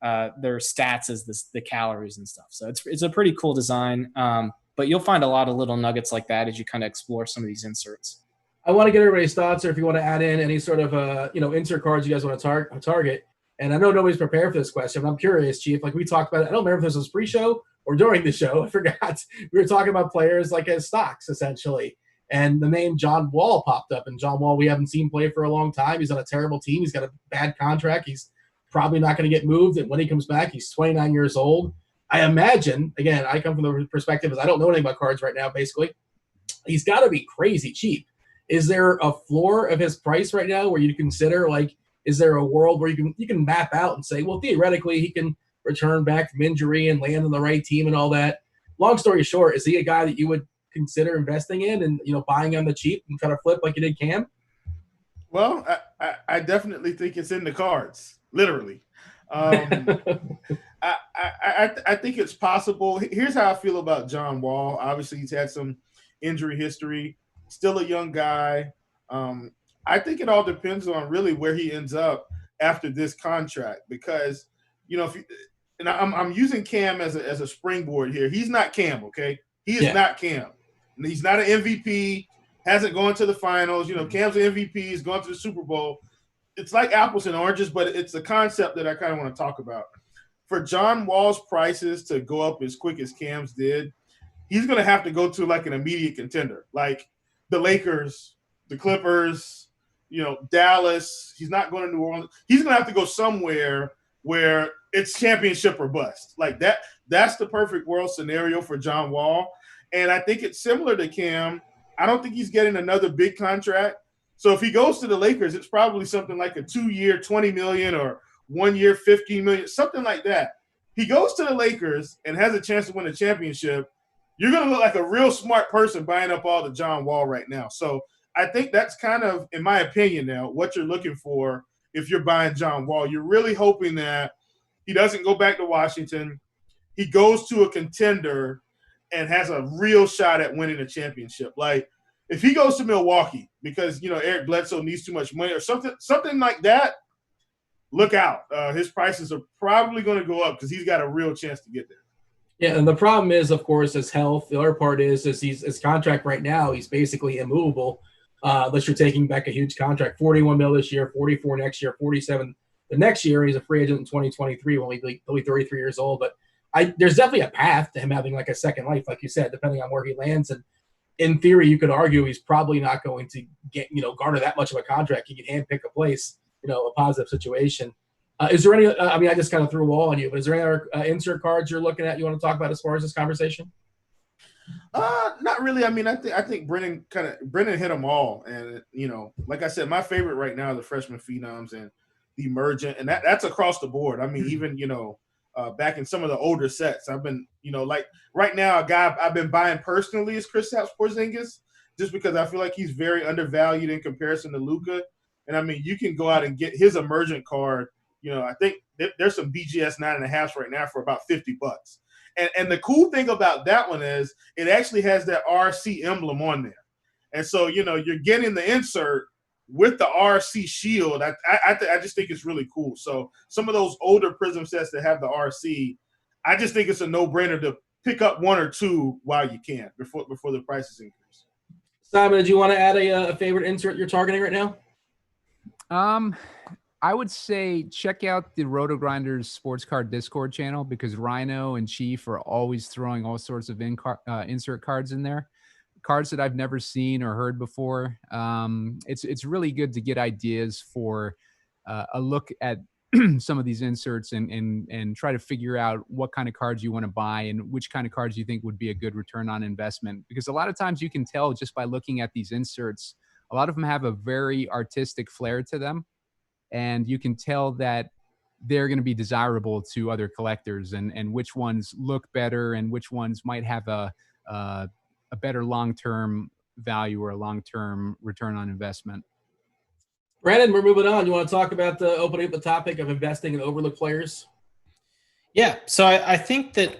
their stats as the calories and stuff. So it's a pretty cool design. But you'll find a lot of little nuggets like that as you kind of explore some of these inserts. I want to get everybody's thoughts, or if you want to add in any sort of insert cards you guys want to target. And I know nobody's prepared for this question, but I'm curious, Chief. Like we talked about, I don't remember if this was pre-show or during the show. I forgot. We were talking about players like as stocks, essentially. And the name John Wall popped up. And John Wall, we haven't seen play for a long time. He's on a terrible team. He's got a bad contract. He's probably not going to get moved. And when he comes back, he's 29 years old. I imagine, again, I come from the perspective as I don't know anything about cards right now, basically. He's got to be crazy cheap. Is there a floor of his price right now where you consider, like, is there a world where you can map out and say, well, theoretically, he can return back from injury and land on the right team and all that? Long story short, is he a guy that you would consider investing in and, buying on the cheap and try to flip like you did Cam? Well, I definitely think it's in the cards, literally. I think it's possible. Here's how I feel about John Wall. Obviously, he's had some injury history. Still a young guy. I think it all depends on really where he ends up after this contract, because I'm using Cam as a springboard here. He's not Cam, okay? He is not Cam. He's not an MVP. Hasn't gone to the finals. Cam's an MVP. He's gone to the Super Bowl. It's like apples and oranges, but it's a concept that I kind of want to talk about. For John Wall's prices to go up as quick as Cam's did, he's going to have to go to like an immediate contender, like the Lakers, the Clippers, Dallas. He's not going to New Orleans. He's going to have to go somewhere where it's championship or bust. Like that. That's the perfect world scenario for John Wall. And I think it's similar to Cam. I don't think he's getting another big contract. So if he goes to the Lakers, it's probably something like a 2-year, $20 million, or 1 year, $15 million, something like that. He goes to the Lakers and has a chance to win a championship. You're going to look like a real smart person buying up all the John Wall right now. So I think that's kind of, in my opinion now, what you're looking for if you're buying John Wall. You're really hoping that he doesn't go back to Washington. He goes to a contender and has a real shot at winning a championship. Like if he goes to Milwaukee because, Eric Bledsoe needs too much money or something like that, look out. His prices are probably going to go up because he's got a real chance to get there. Yeah, and the problem is, of course, his health. The other part is his contract right now, he's basically immovable unless you're taking back a huge contract. 41 mil this year, 44 next year, 47 the next year. He's a free agent in 2023 when he'll be 33 years old. But there's definitely a path to him having like a second life, like you said, depending on where he lands. And in theory, you could argue he's probably not going to get, garner that much of a contract. He can handpick a place, a positive situation. Is there any, I just kind of threw a wall on you, but is there any other insert cards you're looking at you want to talk about as far as this conversation? Not really. I think Brennan hit them all. And, like I said, my favorite right now are the freshman phenoms and the emergent, and that's across the board. Even, back in some of the older sets, I've been, like right now, a guy I've been buying personally is Kristaps Porzingis, just because I feel like he's very undervalued in comparison to Luka. And you can go out and get his emergent card. I think there's some BGS 9.5s right now for about $50. And the cool thing about that one is it actually has that RC emblem on there. And so, you're getting the insert with the RC shield. I just think it's really cool. So some of those older Prism sets that have the RC, I just think it's a no-brainer to pick up one or two while you can before the prices increase. Simon, did you want to add a favorite insert you're targeting right now? I would say check out the RotoGrinders sports card Discord channel, because Rhino and Chief are always throwing all sorts of insert cards in there. Cards that I've never seen or heard before. It's really good to get ideas for a look at some of these inserts and try to figure out what kind of cards you want to buy and which kind of cards you think would be a good return on investment. Because a lot of times you can tell just by looking at these inserts, a lot of them have a very artistic flair to them. And you can tell that they're going to be desirable to other collectors, and which ones look better and which ones might have a better long-term value or a long-term return on investment. Brandon, we're moving on. You want to talk about opening up the topic of investing in overlooked players? Yeah. So I think that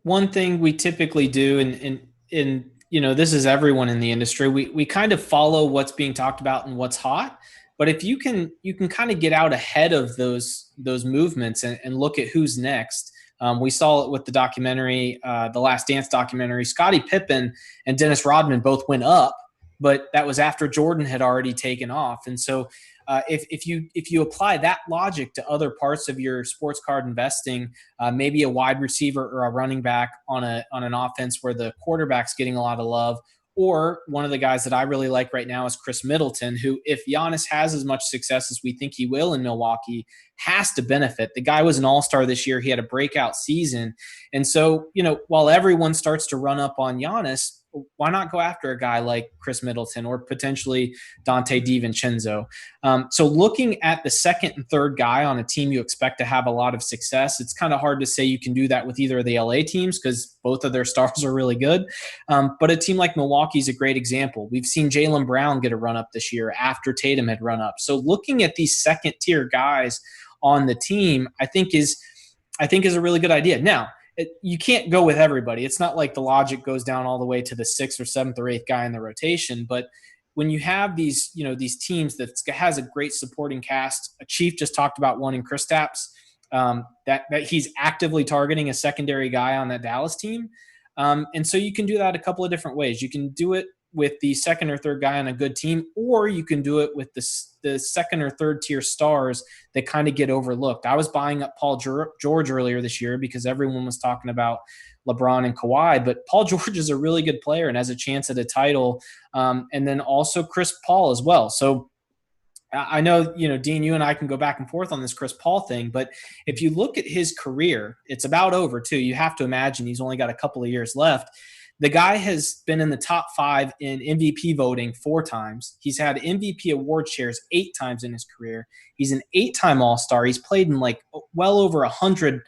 one thing we typically do, and this is everyone in the industry, we kind of follow what's being talked about and what's hot. But if you can kind of get out ahead of those movements and look at who's next. We saw it with the documentary, the Last Dance documentary. Scottie Pippen and Dennis Rodman both went up, but that was after Jordan had already taken off. And so if you apply that logic to other parts of your sports card investing, maybe a wide receiver or a running back on an offense where the quarterback's getting a lot of love. Or one of the guys that I really like right now is Chris Middleton, who, if Giannis has as much success as we think he will in Milwaukee, has to benefit. The guy was an all-star this year. He had a breakout season. And so, while everyone starts to run up on Giannis, why not go after a guy like Chris Middleton or potentially Dante DiVincenzo? So looking at the second and third guy on a team you expect to have a lot of success, it's kind of hard to say you can do that with either of the LA teams because both of their stars are really good. But a team like Milwaukee is a great example. We've seen Jaylen Brown get a run up this year after Tatum had run up. So looking at these second tier guys on the team, I think is a really good idea. Now, you can't go with everybody. It's not like the logic goes down all the way to the 6th or 7th or 8th guy in the rotation. But when you have these teams that has a great supporting cast, a Chief just talked about one in Kristaps, that he's actively targeting a secondary guy on that Dallas team. And so you can do that a couple of different ways. You can do it with the second or third guy on a good team, or you can do it with the second or third tier stars that kind of get overlooked. I was buying up Paul George earlier this year because everyone was talking about LeBron and Kawhi, but Paul George is a really good player and has a chance at a title. And then also Chris Paul as well. So I know, Dean, you and I can go back and forth on this Chris Paul thing, but if you look at his career, it's about over too. You have to imagine he's only got a couple of years left. The guy has been in the top 5 in MVP voting 4 times. He's had MVP award shares 8 times in his career. He's an 8-time All-Star. He's played in well over 100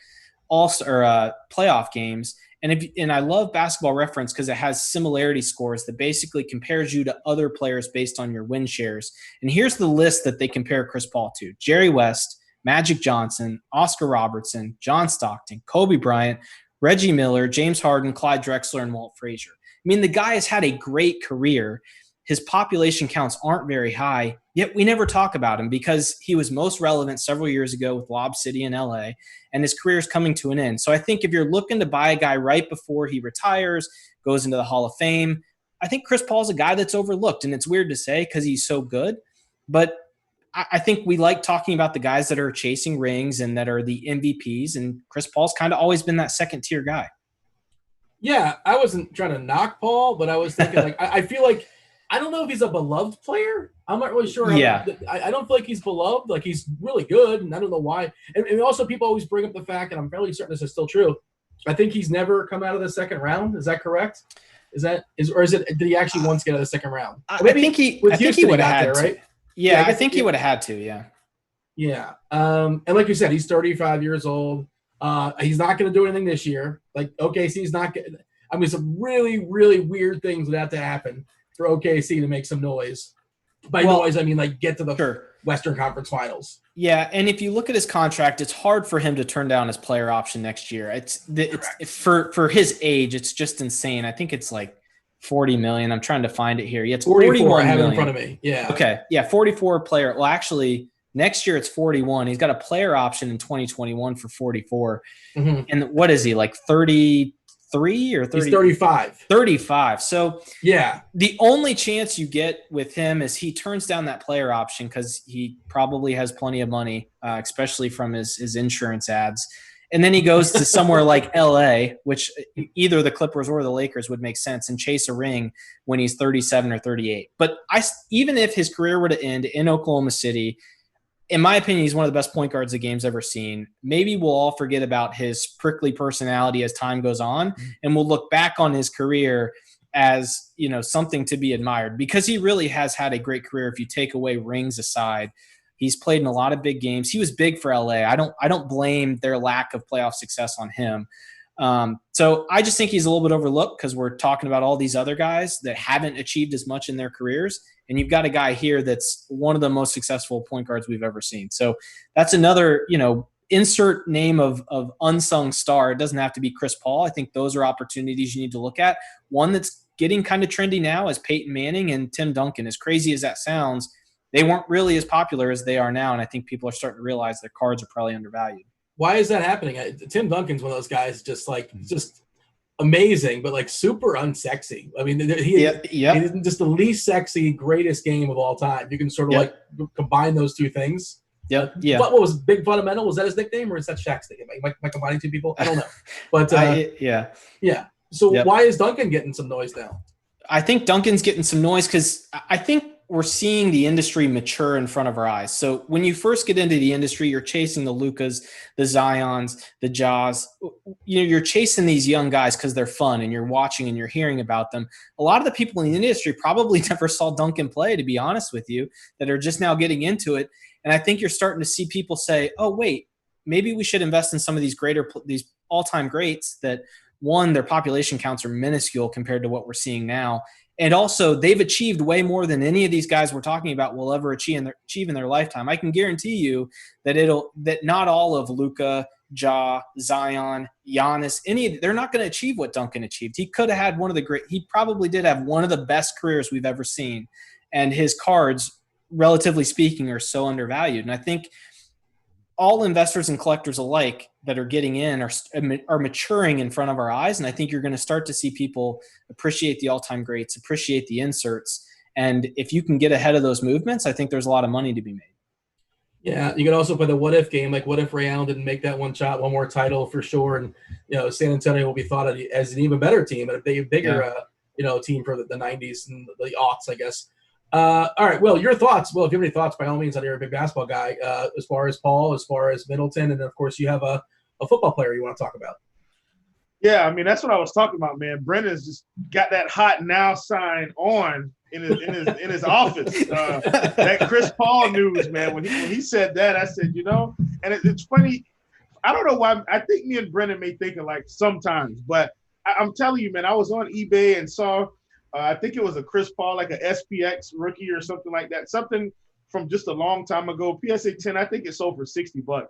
All-Star playoff games. And I love Basketball Reference because it has similarity scores that basically compares you to other players based on your win shares. And here's the list that they compare Chris Paul to: Jerry West, Magic Johnson, Oscar Robertson, John Stockton, Kobe Bryant, Reggie Miller, James Harden, Clyde Drexler, and Walt Frazier. I mean, the guy has had a great career. His population counts aren't very high, yet we never talk about him because he was most relevant several years ago with Lob City in LA, and his career is coming to an end. So I think if you're looking to buy a guy right before he retires, goes into the Hall of Fame, I think Chris Paul's a guy that's overlooked, and it's weird to say because he's so good, but I think we like talking about the guys that are chasing rings and that are the MVPs, and Chris Paul's kind of always been that second-tier guy. Yeah, I wasn't trying to knock Paul, but I was thinking, I feel like I don't know if he's a beloved player. I'm not really sure. Yeah. I don't feel like he's beloved. Like, he's really good, and I don't know why. And also, people always bring up the fact, and I'm fairly certain this is still true, I think he's never come out of the second round. Is that correct? Did he actually once get out of the second round? I think he would have had to. Right? Yeah, I think he would have had to, yeah. Yeah. And like you said, he's 35 years old. He's not going to do anything this year. Like, OKC's not getting – I mean, some really, really weird things would have to happen for OKC to make some noise. By noise, I mean, get to the Western Conference Finals. Yeah, and if you look at his contract, it's hard for him to turn down his player option next year. It's for his age, it's just insane. I think it's $40 million. I'm trying to find it here. Yeah, it's 44. I have it in front of me. Yeah. Okay. Yeah, 44 player. Well, actually, next year it's 41. He's got a player option in 2021 for 44. Mm-hmm. And what is he, 33 33 or 30? He's 35. 35. So yeah, the only chance you get with him is he turns down that player option because he probably has plenty of money, especially from his insurance ads. And then he goes to somewhere like LA, which either the Clippers or the Lakers would make sense, and chase a ring when he's 37 or 38. But even if his career were to end in Oklahoma City, in my opinion, he's one of the best point guards the game's ever seen. Maybe we'll all forget about his prickly personality as time goes on, and we'll look back on his career as, something to be admired, because he really has had a great career. If you take away rings aside, he's played in a lot of big games. He was big for LA. I don't blame their lack of playoff success on him. So I just think he's a little bit overlooked because we're talking about all these other guys that haven't achieved as much in their careers. And you've got a guy here that's one of the most successful point guards we've ever seen. So that's another, insert name of unsung star. It doesn't have to be Chris Paul. I think those are opportunities you need to look at. One that's getting kind of trendy now is Peyton Manning and Tim Duncan. As crazy as that sounds, they weren't really as popular as they are now. And I think people are starting to realize their cards are probably undervalued. Why is that happening? Tim Duncan's one of those guys, just amazing, but super unsexy. I mean, he isn't just the least sexy, greatest game of all time. You can sort of combine those two things. Yeah. What was Big Fundamental? Was that his nickname, or is that Shaq's nickname? Am I combining two people? I don't know. But yeah. So why is Duncan getting some noise now? I think Duncan's getting some noise because I think we're seeing the industry mature in front of our eyes. So when you first get into the industry, you're chasing the Lukas, the Zions, the Jaws. You're chasing these young guys because they're fun, and you're watching and you're hearing about them. A lot of the people in the industry probably never saw Duncan play, to be honest with you, that are just now getting into it. And I think you're starting to see people say, oh, wait, maybe we should invest in some of these all-time greats that, one, their population counts are minuscule compared to what we're seeing now. And also, they've achieved way more than any of these guys we're talking about will ever achieve in their lifetime. I can guarantee you that not all of Luka, Zion, Giannis, they're not going to achieve what Duncan achieved. He could have had he probably did have one of the best careers we've ever seen. And his cards, relatively speaking, are so undervalued. And I think all investors and collectors alike that are getting in are maturing in front of our eyes. And I think you're going to start to see people appreciate the all-time greats, appreciate the inserts. And if you can get ahead of those movements, I think there's a lot of money to be made. Yeah, you can also play the what if game. Like, what if Ray Allen didn't make that one shot, one more title for sure, and San Antonio will be thought of as an even better team and a bigger team for the 90s and the aughts, I guess. All right, Will, your thoughts. Well, if you have any thoughts, by all means, on your big basketball guy, as far as Paul, as far as Middleton, and of course, you have a football player you want to talk about. Yeah, I mean, that's what I was talking about, man. Brendan's just got that hot now sign on in his office. That Chris Paul news, man. When he said that, I said, and it's funny. I don't know why. I think me and Brendan may think alike sometimes, but I'm telling you, man, I was on eBay and saw. I think it was a Chris Paul, like a SPX rookie or something like that. Something from just a long time ago. PSA 10, I think it sold for $60. And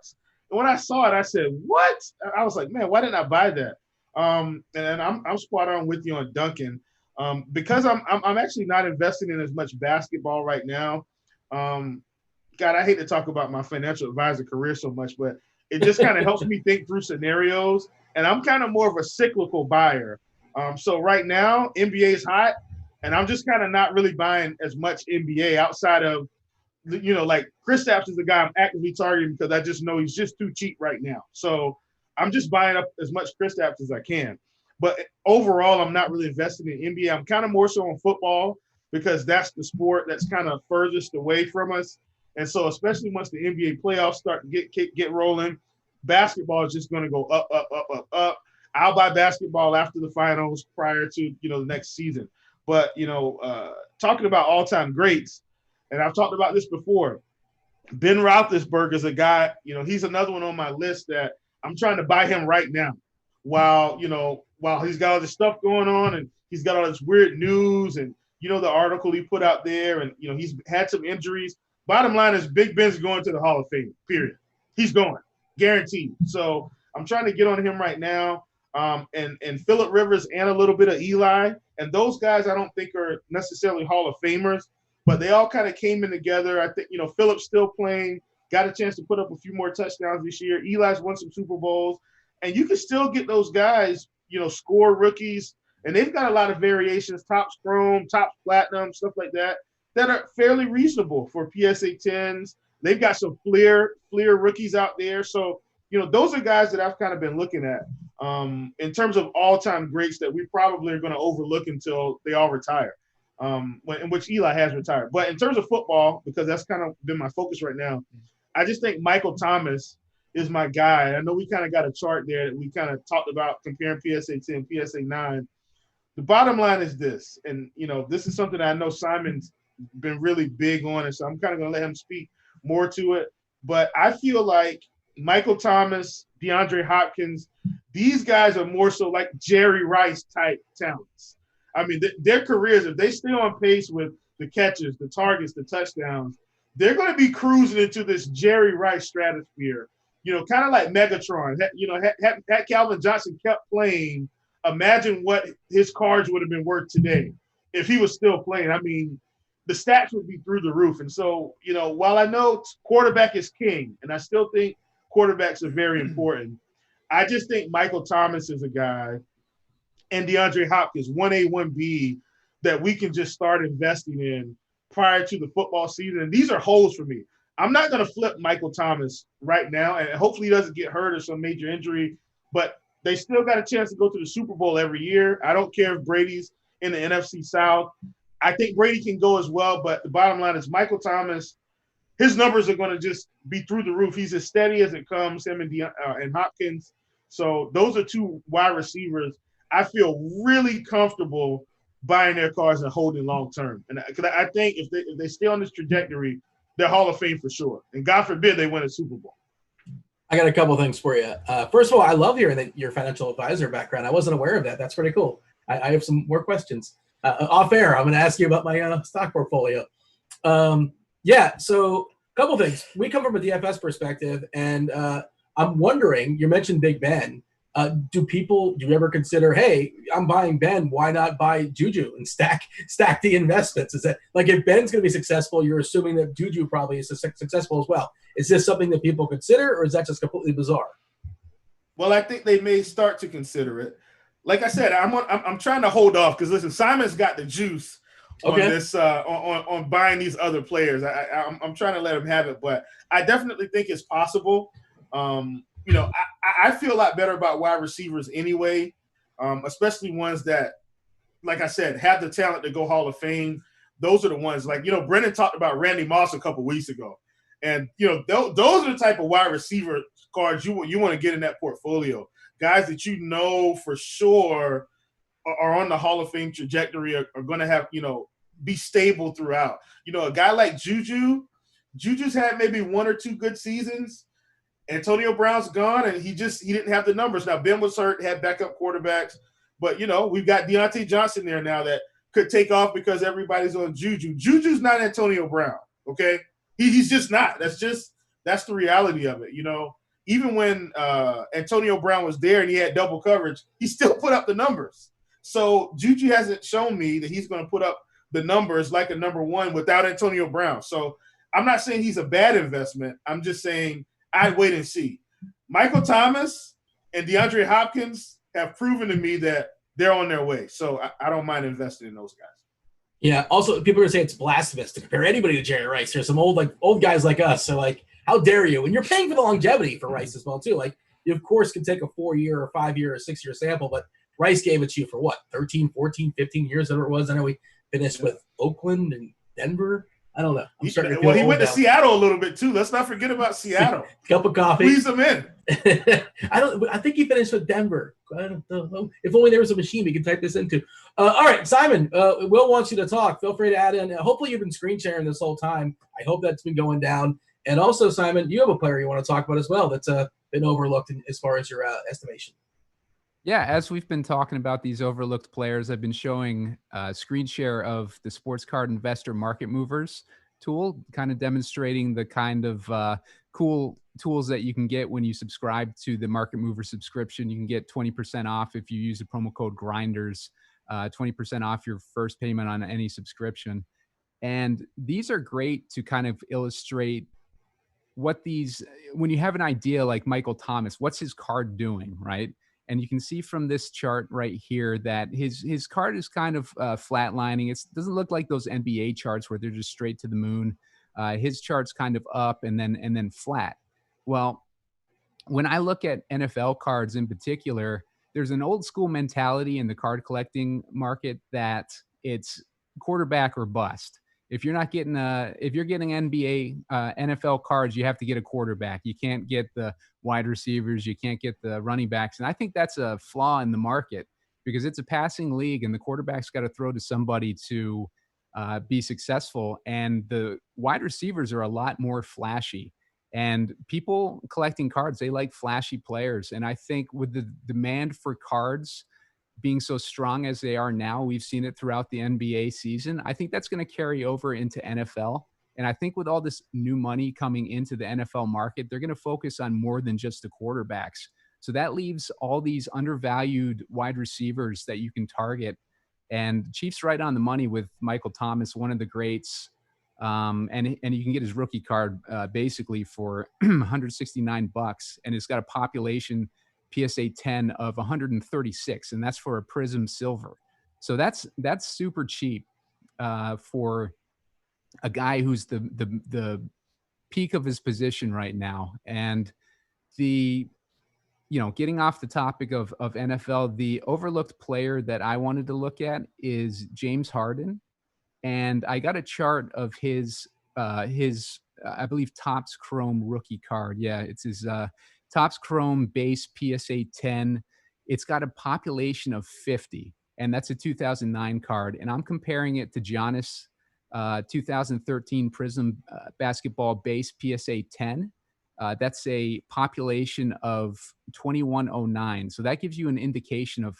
when I saw it, I said, what? I was like, man, why didn't I buy that? And I'm spot on with you on Duncan. Because I'm actually not investing in as much basketball right now. God, I hate to talk about my financial advisor career so much, but it just kind of helps me think through scenarios. And I'm kind of more of a cyclical buyer. So right now, NBA is hot, and I'm just kind of not really buying as much NBA outside of, like Kristaps is the guy I'm actively targeting because I just know he's just too cheap right now. So I'm just buying up as much Kristaps as I can. But overall, I'm not really investing in NBA. I'm kind of more so on football because that's the sport that's kind of furthest away from us. And so especially once the NBA playoffs start to get rolling, basketball is just going to go up, up, up, up, up. I'll buy basketball after the finals prior to, the next season. But, talking about all-time greats, and I've talked about this before, Ben Roethlisberger is a guy, he's another one on my list that I'm trying to buy him right now while he's got all this stuff going on and he's got all this weird news and, the article he put out there and, he's had some injuries. Bottom line is Big Ben's going to the Hall of Fame, period. He's going, guaranteed. So I'm trying to get on him right now. And Phillip Rivers and a little bit of Eli. And those guys I don't think are necessarily Hall of Famers, but they all kind of came in together. I think, Phillip's still playing, got a chance to put up a few more touchdowns this year. Eli's won some Super Bowls. And you can still get those guys score rookies, and they've got a lot of variations, Topps Chrome, Topps Platinum, stuff like that are fairly reasonable for PSA 10s. They've got some Fleer rookies out there. So, those are guys that I've kind of been looking at in terms of all-time greats that we probably are going to overlook until they all retire, in which Eli has retired. But in terms of football, because that's kind of been my focus right now, I just think Michael Thomas is my guy. I know we kind of got a chart there that we kind of talked about comparing PSA 10, PSA 9. The bottom line is this, and, this is something I know Simon's been really big on, and so I'm kind of going to let him speak more to it. But I feel like Michael Thomas, DeAndre Hopkins, these guys are more so like Jerry Rice type talents. I mean, their careers, if they stay on pace with the catches, the targets, the touchdowns, they're going to be cruising into this Jerry Rice stratosphere, kind of like Megatron. Had Calvin Johnson kept playing, imagine what his cards would have been worth today if he was still playing. I mean, the stats would be through the roof. And so, while I know quarterback is king, and I still think quarterbacks are very important, I just think Michael Thomas is a guy, and DeAndre Hopkins, 1A, 1B, that we can just start investing in prior to the football season. And these are holes for me. I'm not going to flip Michael Thomas right now, and hopefully he doesn't get hurt or some major injury, but they still got a chance to go to the Super Bowl every year. I don't care if Brady's in the NFC South. I think Brady can go as well, but the bottom line is Michael Thomas, his numbers are going to just be through the roof. He's as steady as it comes, him and Hopkins. So those are two wide receivers I feel really comfortable buying their cards and holding long term. And because I think if they stay on this trajectory, they're Hall of Fame for sure. And God forbid they win a Super Bowl. I got a couple things for you. First of all, I love hearing your financial advisor background. I wasn't aware of that. That's pretty cool. I have some more questions. Off air, I'm going to ask you about my stock portfolio. So a couple things. We come from a DFS perspective, and I'm wondering, you mentioned Big Ben. Do you ever consider, hey, I'm buying Ben, why not buy Juju and stack the investments? Is that like if Ben's going to be successful, you're assuming that Juju probably is successful as well? Is this something that people consider, or is that just completely bizarre? Well, I think they may start to consider it. Like I said, I'm trying to hold off because listen, Simon's got the juice on this on buying these other players. I'm trying to let him have it, but I definitely think it's possible. I feel a lot better about wide receivers anyway, especially ones that, like I said, have the talent to go Hall of Fame. Those are the ones like, Brennan talked about Randy Moss a couple weeks ago. And, those are the type of wide receiver cards you want to get in that portfolio. Guys that for sure are on the Hall of Fame trajectory, are going to have, be stable throughout. A guy like Juju's had maybe one or two good seasons. Antonio Brown's gone, and he didn't have the numbers. Now, Ben was hurt, had backup quarterbacks. But, we've got Deontay Johnson there now that could take off because everybody's on Juju. Juju's not Antonio Brown, okay? He's just not. That's the reality of it, Even when Antonio Brown was there and he had double coverage, he still put up the numbers. So Juju hasn't shown me that he's going to put up the numbers like a number one without Antonio Brown. So I'm not saying he's a bad investment. I'm just saying I'd wait and see. Michael Thomas and DeAndre Hopkins have proven to me that they're on their way. So I don't mind investing in those guys. Yeah. Also, people are going to say it's blasphemous to compare anybody to Jerry Rice. There's some old guys like us. So, how dare you? And you're paying for the longevity for Rice as well, too. You, of course, can take a 4-year or 5-year or 6-year sample, but Rice gave it to you for what, 13, 14, 15 years, whatever it was. I know we finished with Oakland and Denver. I don't know. He went to Seattle a little bit, too. Let's not forget about Seattle. Cup of coffee. Squeeze him in. I think he finished with Denver. I don't know. If only there was a machine we could type this into. All right, Simon, Will wants you to talk. Feel free to add in. Hopefully you've been screen sharing this whole time. I hope that's been going down. And also, Simon, you have a player you want to talk about as well that's been overlooked as far as your estimation. Yeah, as we've been talking about these overlooked players, I've been showing screen share of the Sports Card Investor Market Movers tool, kind of demonstrating the kind of cool tools that you can get when you subscribe to the Market Mover subscription. You can get 20% off if you use the promo code Grinders, 20% off your first payment on any subscription. And these are great to kind of illustrate when you have an idea like Michael Thomas, what's his card doing, right? And you can see from this chart right here that his card is kind of flatlining. It doesn't look like those NBA charts where they're just straight to the moon. His chart's kind of up and then flat. Well, when I look at NFL cards in particular, there's an old school mentality in the card collecting market that it's quarterback or bust. If you're getting NBA, NFL cards, you have to get a quarterback. You can't get the wide receivers. You can't get the running backs. And I think that's a flaw in the market because it's a passing league and the quarterback's got to throw to somebody to be successful. And the wide receivers are a lot more flashy. And people collecting cards, they like flashy players. And I think with the demand for cards being so strong as they are now, we've seen it throughout the NBA season. I think that's going to carry over into NFL. And I think with all this new money coming into the NFL market, they're going to focus on more than just the quarterbacks. So that leaves all these undervalued wide receivers that you can target. And Chiefs right on the money with Michael Thomas, one of the greats. And you can get his rookie card basically for $169, and it's got a population PSA 10 of 136, and that's for a Prism Silver. So that's super cheap for a guy who's the peak of his position right now. And getting off the topic of NFL, the overlooked player that I wanted to look at is James Harden. And I got a chart of his I believe Topps Chrome rookie card. Yeah, it's his Topps Chrome base PSA 10. It's got a population of 50, and that's a 2009 card. And I'm comparing it to Giannis 2013 Prism Basketball base PSA 10. That's a population of 2109. So that gives you an indication of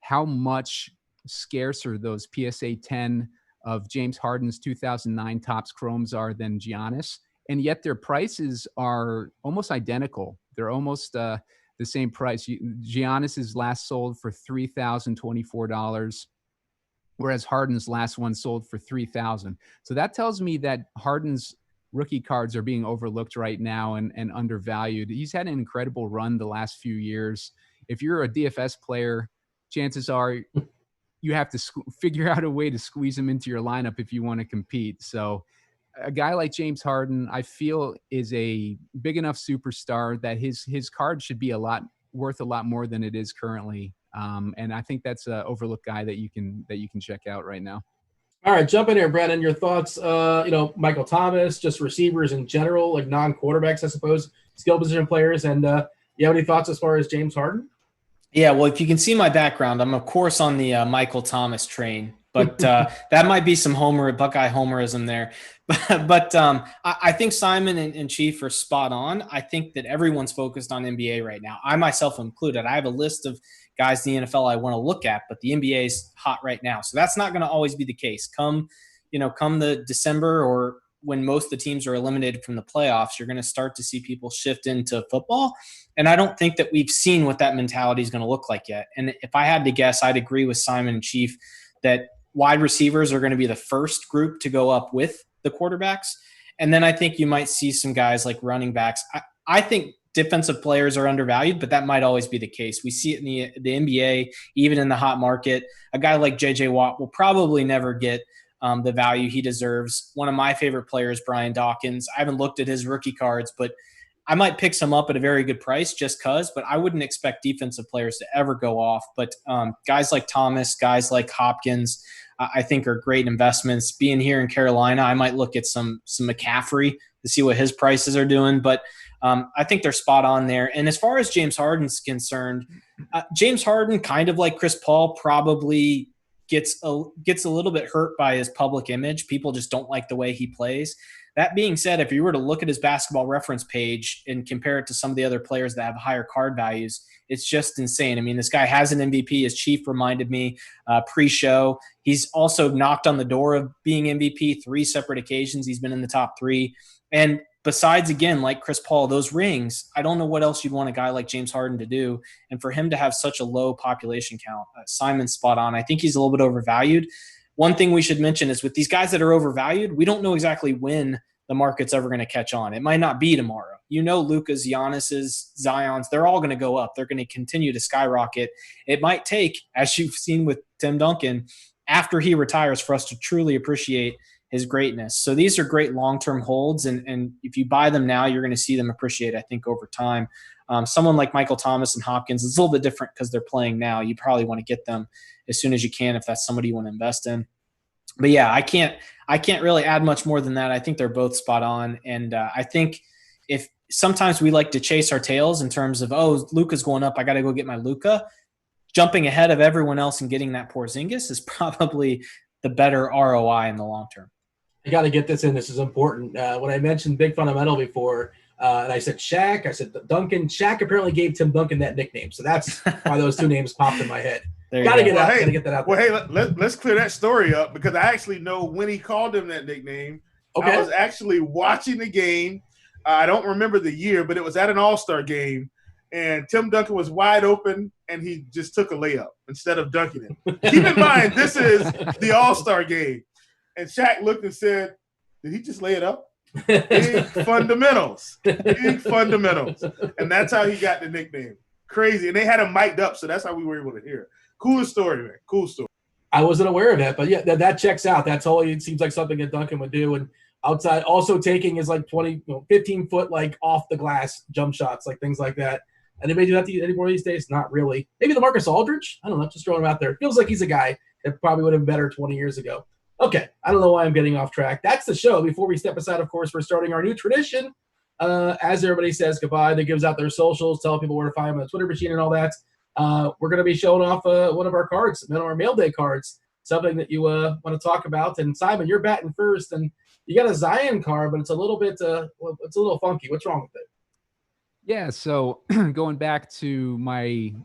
how much scarcer those PSA 10 of James Harden's 2009 Topps Chromes are than Giannis, and yet their prices are almost identical. They're almost the same price. Giannis's last sold for $3,024, whereas Harden's last one sold for $3,000. So that tells me that Harden's rookie cards are being overlooked right now and undervalued. He's had an incredible run the last few years. If you're a DFS player, chances are you have to figure out a way to squeeze him into your lineup if you want to compete. So a guy like James Harden, I feel, is a big enough superstar that his card should be worth a lot more than it is currently. And I think that's an overlooked guy that you can check out right now. All right, jump in here, Brandon. Your thoughts, Michael Thomas, just receivers in general, like non-quarterbacks, I suppose, skill position players. And you have any thoughts as far as James Harden? Yeah, well, if you can see my background, I'm, of course, on the Michael Thomas train. But that might be some Buckeye homerism there. But I think Simon and Chief are spot on. I think that everyone's focused on NBA right now. I myself am included. I have a list of guys in the NFL I want to look at, but the NBA is hot right now. So that's not going to always be the case. Come the December or when most of the teams are eliminated from the playoffs, you're going to start to see people shift into football. And I don't think that we've seen what that mentality is going to look like yet. And if I had to guess, I'd agree with Simon and Chief that wide receivers are going to be the first group to go up with the quarterbacks. And then I think you might see some guys like running backs. I think defensive players are undervalued, but that might always be the case. We see it in the NBA, even in the hot market. A guy like J.J. Watt will probably never get the value he deserves. One of my favorite players, Brian Dawkins. I haven't looked at his rookie cards, but I might pick some up at a very good price just because, but I wouldn't expect defensive players to ever go off. But guys like Thomas, guys like Hopkins, I think are great investments. Being here in Carolina, I might look at some McCaffrey to see what his prices are doing, but I think they're spot on there. And as far as James Harden's concerned, James Harden, kind of like Chris Paul, probably gets a little bit hurt by his public image. People just don't like the way he plays. That being said, if you were to look at his basketball reference page and compare it to some of the other players that have higher card values, it's just insane. I mean, this guy has an MVP, as Chief reminded me pre-show. He's also knocked on the door of being MVP 3 separate occasions. He's been in the top 3. And besides, again, like Chris Paul, those rings, I don't know what else you'd want a guy like James Harden to do. And for him to have such a low population count, Simon's spot on. I think he's a little bit overvalued. One thing we should mention is with these guys that are overvalued, we don't know exactly when the market's ever going to catch on. It might not be tomorrow. Luka's, Giannis's, Zion's, they're all going to go up. They're going to continue to skyrocket. It might take, as you've seen with Tim Duncan, after he retires for us to truly appreciate his greatness. So these are great long-term holds. And if you buy them now, you're going to see them appreciate, I think, over time. Someone like Michael Thomas and Hopkins, it's a little bit different because they're playing now. You probably want to get them as soon as you can if that's somebody you want to invest in. But yeah, I can't really add much more than that. I think they're both spot on. And I think if sometimes we like to chase our tails in terms of, oh, Luka's going up, I got to go get my Luka. Jumping ahead of everyone else and getting that Porzingis is probably the better ROI in the long term. I got to get this in. This is important. When I mentioned Big Fundamental before, and I said Shaq, I said Duncan. Shaq apparently gave Tim Duncan that nickname, so that's why those two names popped in my head. Got to get that out there. Well, hey, let's clear that story up because I actually know when he called him that nickname. Okay. I was actually watching the game. I don't remember the year, but it was at an All-Star game, and Tim Duncan was wide open, and he just took a layup instead of dunking it. Keep in mind, this is the All-Star game. And Shaq looked and said, did he just lay it up? Big fundamentals. Big fundamentals. And that's how he got the nickname. Crazy. And they had him mic'd up, so that's how we were able to hear it. Coolest story, man. Cool story. I wasn't aware of that, but yeah, that checks out. That's all. It seems like something that Duncan would do. And outside, also taking his like 15 foot like off the glass jump shots, like things like that. Anybody do that anymore these days? Not really. Maybe the Marcus Aldridge? I don't know. Just throwing him out there. It feels like he's a guy that probably would have been better 20 years ago. Okay, I don't know why I'm getting off track. That's the show. Before we step aside, of course, we're starting our new tradition. As everybody says goodbye, that gives out their socials, tell people where to find them on the Twitter machine and all that. We're going to be showing off one of our cards, one of our mail day cards, something that you want to talk about. And Simon, you're batting first, and you got a Zion card, but it's a little bit, it's a little funky. What's wrong with it? Yeah, so going back to my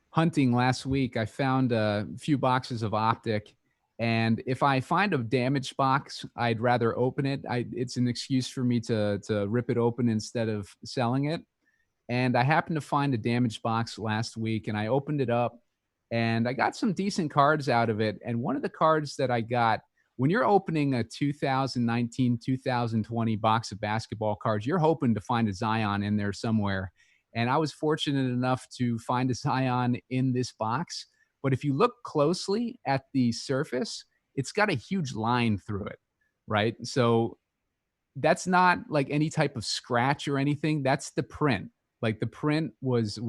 hunting last week, I found a few boxes of Optic. And if I find a damaged box, I'd rather open it. It's an excuse for me to rip it open instead of selling it. And I happened to find a damaged box last week, and I opened it up, and I got some decent cards out of it. And one of the cards that I got, when you're opening a 2019, 2020 box of basketball cards, you're hoping to find a Zion in there somewhere. And I was fortunate enough to find a Zion in this box. But if you look closely at the surface, it's got a huge line through it, right? So that's not like any type of scratch or anything. That's the print. Like the print was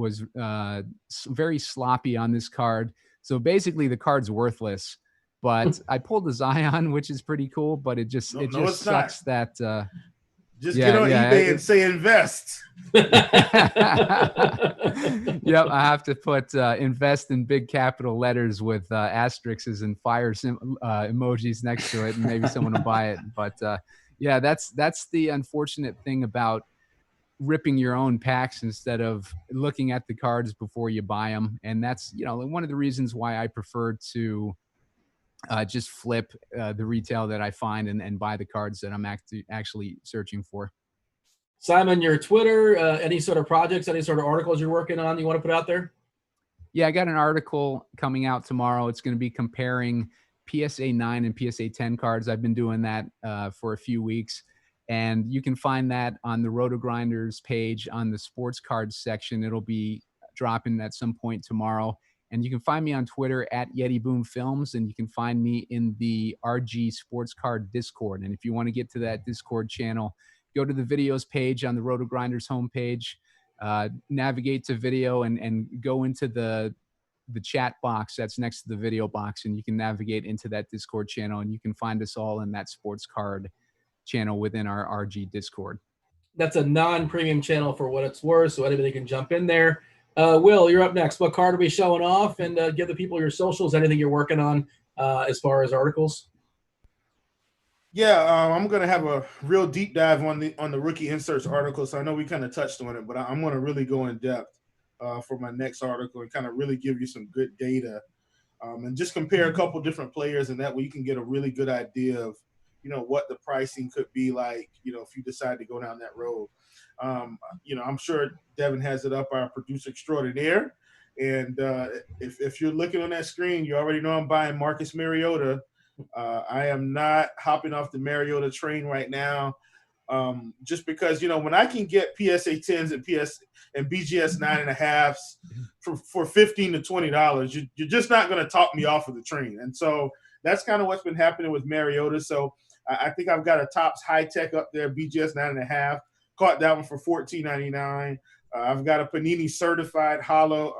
very sloppy on this card. So basically the card's worthless. But I pulled the Zion, which is pretty cool. But it just sucks that. Get on eBay and say invest. Yep, I have to put invest in big capital letters with asterisks and fire emojis next to it, and maybe someone will buy it. But yeah, that's the unfortunate thing about ripping your own packs instead of looking at the cards before you buy them. And that's one of the reasons why I prefer to just flip the retail that I find and buy the cards that I'm actually searching for. Simon, your Twitter, any sort of projects, any sort of articles you're working on you want to put out there? Yeah, I got an article coming out tomorrow. It's going to be comparing PSA 9 and PSA 10 cards. I've been doing that for a few weeks. And you can find that on the RotoGrinders page on the sports cards section. It'll be dropping at some point tomorrow. And you can find me on Twitter at Yeti Boom Films, and you can find me in the RG Sports Card Discord. And if you want to get to that Discord channel, go to the videos page on the RotoGrinders homepage, navigate to video, and go into the chat box that's next to the video box, and you can navigate into that Discord channel, and you can find us all in that sports card channel within our RG Discord. That's a non-premium channel for what it's worth, so anybody can jump in there. Will, you're up next. What card are we showing off? And give the people your socials, anything you're working on as far as articles. Yeah, I'm going to have a real deep dive on the rookie inserts article. So I know we kind of touched on it, but I'm going to really go in depth for my next article and kind of really give you some good data and just compare a couple different players, and that way you can get a really good idea of what the pricing could be like, if you decide to go down that road. I'm sure Devin has it up, our producer extraordinaire. And if you're looking on that screen, you already know I'm buying Marcus Mariota. I am not hopping off the Mariota train right now. just because, when I can get PSA 10s and BGS 9.5s for $15 to $20, you're just not going to talk me off of the train. And so that's kind of what's been happening with Mariota. So I think I've got a Topps High Tech up there, BGS 9.5. Caught that one for $14.99. I've got a Panini certified hollow,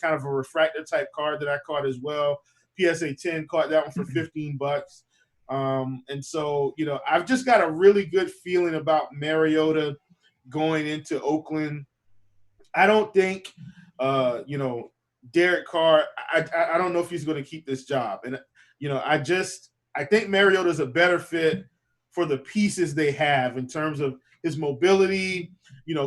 kind of a refractor type card that I caught as well. PSA 10, caught that one for $15. And so, I've just got a really good feeling about Mariota going into Oakland. I don't think, Derek Carr, I don't know if he's going to keep this job. And, I think Mariota is a better fit for the pieces they have in terms of his mobility,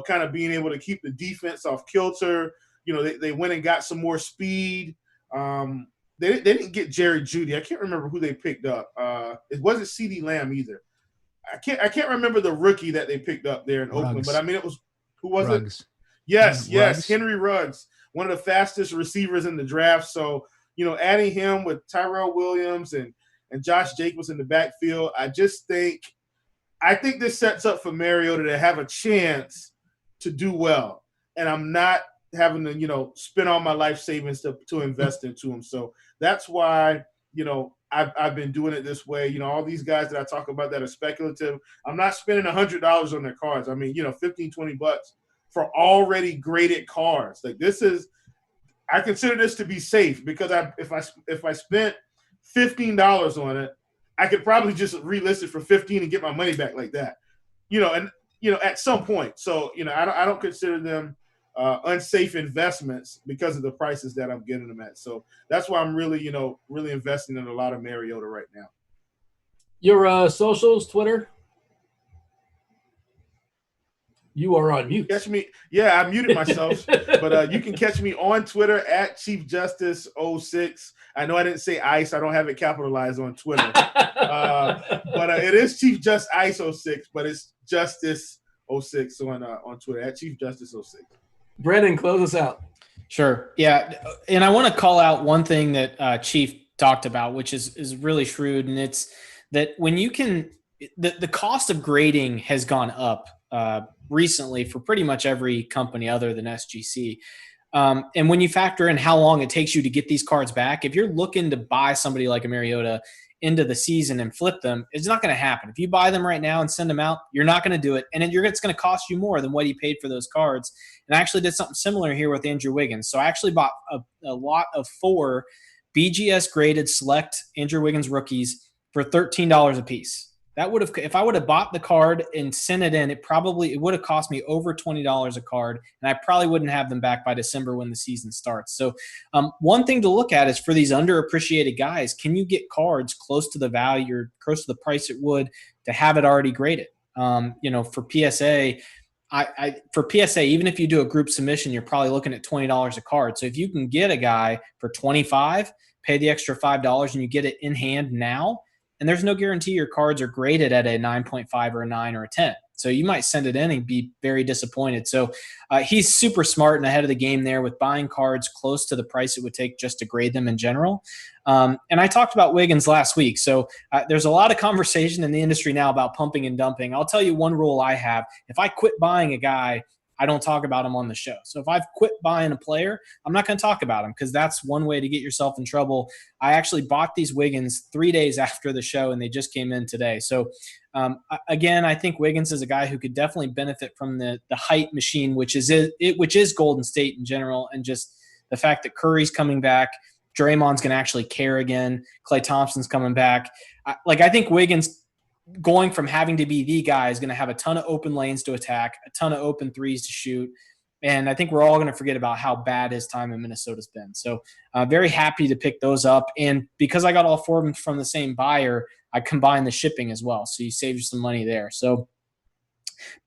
kind of being able to keep the defense off kilter. They went and got some more speed. They didn't get Jerry Jeudy. I can't remember who they picked up. It wasn't CeeDee Lamb either. I can't remember the rookie that they picked up there in Oakland. But I mean, it was who was Ruggs. it? Yes, Ruggs. Henry Ruggs, one of the fastest receivers in the draft. So adding him with Tyrell Williams and Josh Jacobs in the backfield, I think this sets up for Mariota to have a chance to do well. And I'm not having to, spend all my life savings to invest into him. So that's why, I've been doing it this way. All these guys that I talk about that are speculative, I'm not spending $100 on their cards. I mean, $15, $20 for already graded cards. Like I consider this to be safe because if I spent $15 on it, I could probably just relist it for $15 and get my money back like that, at some point. So, I don't consider them unsafe investments because of the prices that I'm getting them at. So that's why I'm really, really investing in a lot of Mariota right now. Your socials, Twitter? You are on mute. Catch me. Yeah, I muted myself, but you can catch me on Twitter at Chief Justice 06. I know I didn't say ICE. I don't have it capitalized on Twitter. But it is Chief Just ICE 06, but it's Justice 06 on Twitter at Chief Justice 06. Brandon, close us out. Sure. Yeah. And I want to call out one thing that Chief talked about, which is really shrewd. And it's that when you can, the cost of grading has gone up recently for pretty much every company other than SGC. And when you factor in how long it takes you to get these cards back, if you're looking to buy somebody like a Mariota into the season and flip them, it's not going to happen. If you buy them right now and send them out, you're not going to do it. And it's going to cost you more than what he paid for those cards. And I actually did something similar here with Andrew Wiggins. So I actually bought a lot of 4 BGS graded select Andrew Wiggins rookies for $13 a piece. That would have, if I would have bought the card and sent it in, it would have cost me over $20 a card, and I probably wouldn't have them back by December when the season starts. So one thing to look at is for these underappreciated guys, can you get cards close to the value or close to the price it would to have it already graded? For PSA, for PSA, even if you do a group submission, you're probably looking at $20 a card. So if you can get a guy for $25, pay the extra $5, and you get it in hand now, and there's no guarantee your cards are graded at a 9.5 or a 9 or a 10. So you might send it in and be very disappointed. So he's super smart and ahead of the game there with buying cards close to the price it would take just to grade them in general. And I talked about Wiggins last week. So there's a lot of conversation in the industry now about pumping and dumping. I'll tell you one rule I have. If I quit buying a guy, I don't talk about him on the show. So if I've quit buying a player, I'm not going to talk about him because that's one way to get yourself in trouble. I actually bought these Wiggins 3 days after the show, and they just came in today. So again, I think Wiggins is a guy who could definitely benefit from the height machine, which is Golden State in general, and just the fact that Curry's coming back, Draymond's going to actually care again, Klay Thompson's coming back. I think Wiggins, going from having to be the guy, is going to have a ton of open lanes to attack, a ton of open threes to shoot. And I think we're all going to forget about how bad his time in Minnesota's been. So very happy to pick those up. And because I got all 4 of them from the same buyer, I combined the shipping as well. So you save you some money there. So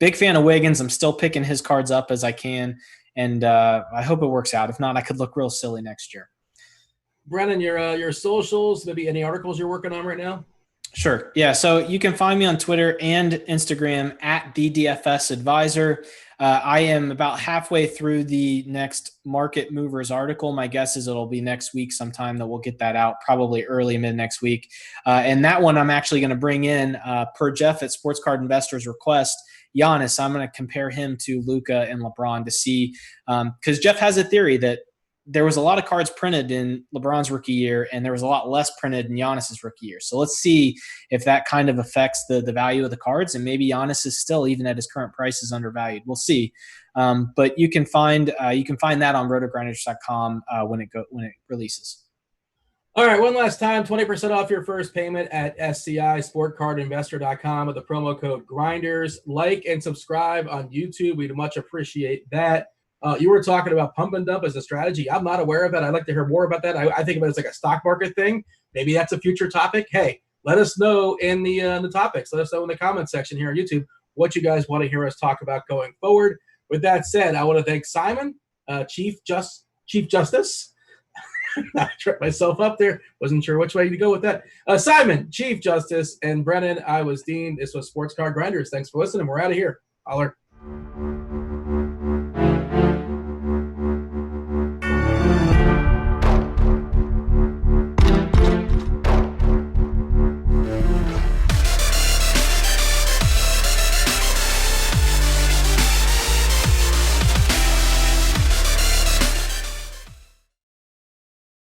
big fan of Wiggins. I'm still picking his cards up as I can. And I hope it works out. If not, I could look real silly next year. Brennan, your socials, maybe any articles you're working on right now? Sure. Yeah. So you can find me on Twitter and Instagram at the DFS Advisor. I am about halfway through the next Market Movers article. My guess is it'll be next week sometime that we'll get that out, probably early mid next week. And that one I'm actually going to bring in per Jeff at Sports Card Investors request. Giannis, I'm going to compare him to Luka and LeBron to see, because Jeff has a theory that there was a lot of cards printed in LeBron's rookie year, and there was a lot less printed in Giannis's rookie year. So let's see if that kind of affects the value of the cards, and maybe Giannis is still, even at his current price, is undervalued. We'll see. But you can find that on RotoGrinders.com when it releases. All right, one last time, 20% off your first payment at SCI, sportcardinvestor.com with the promo code Grinders. Like and subscribe on YouTube. We'd much appreciate that. You were talking about pump and dump as a strategy. I'm not aware of it. I'd like to hear more about that. I think of it as like a stock market thing. Maybe that's a future topic. Hey, let us know in the topics. Let us know in the comment section here on YouTube what you guys want to hear us talk about going forward. With that said, I want to thank Simon, Chief Justice. I tripped myself up there. Wasn't sure which way to go with that. Simon, Chief Justice, and Brennan, I was Dean. This was Sports Card Grinders. Thanks for listening. We're out of here. Holler.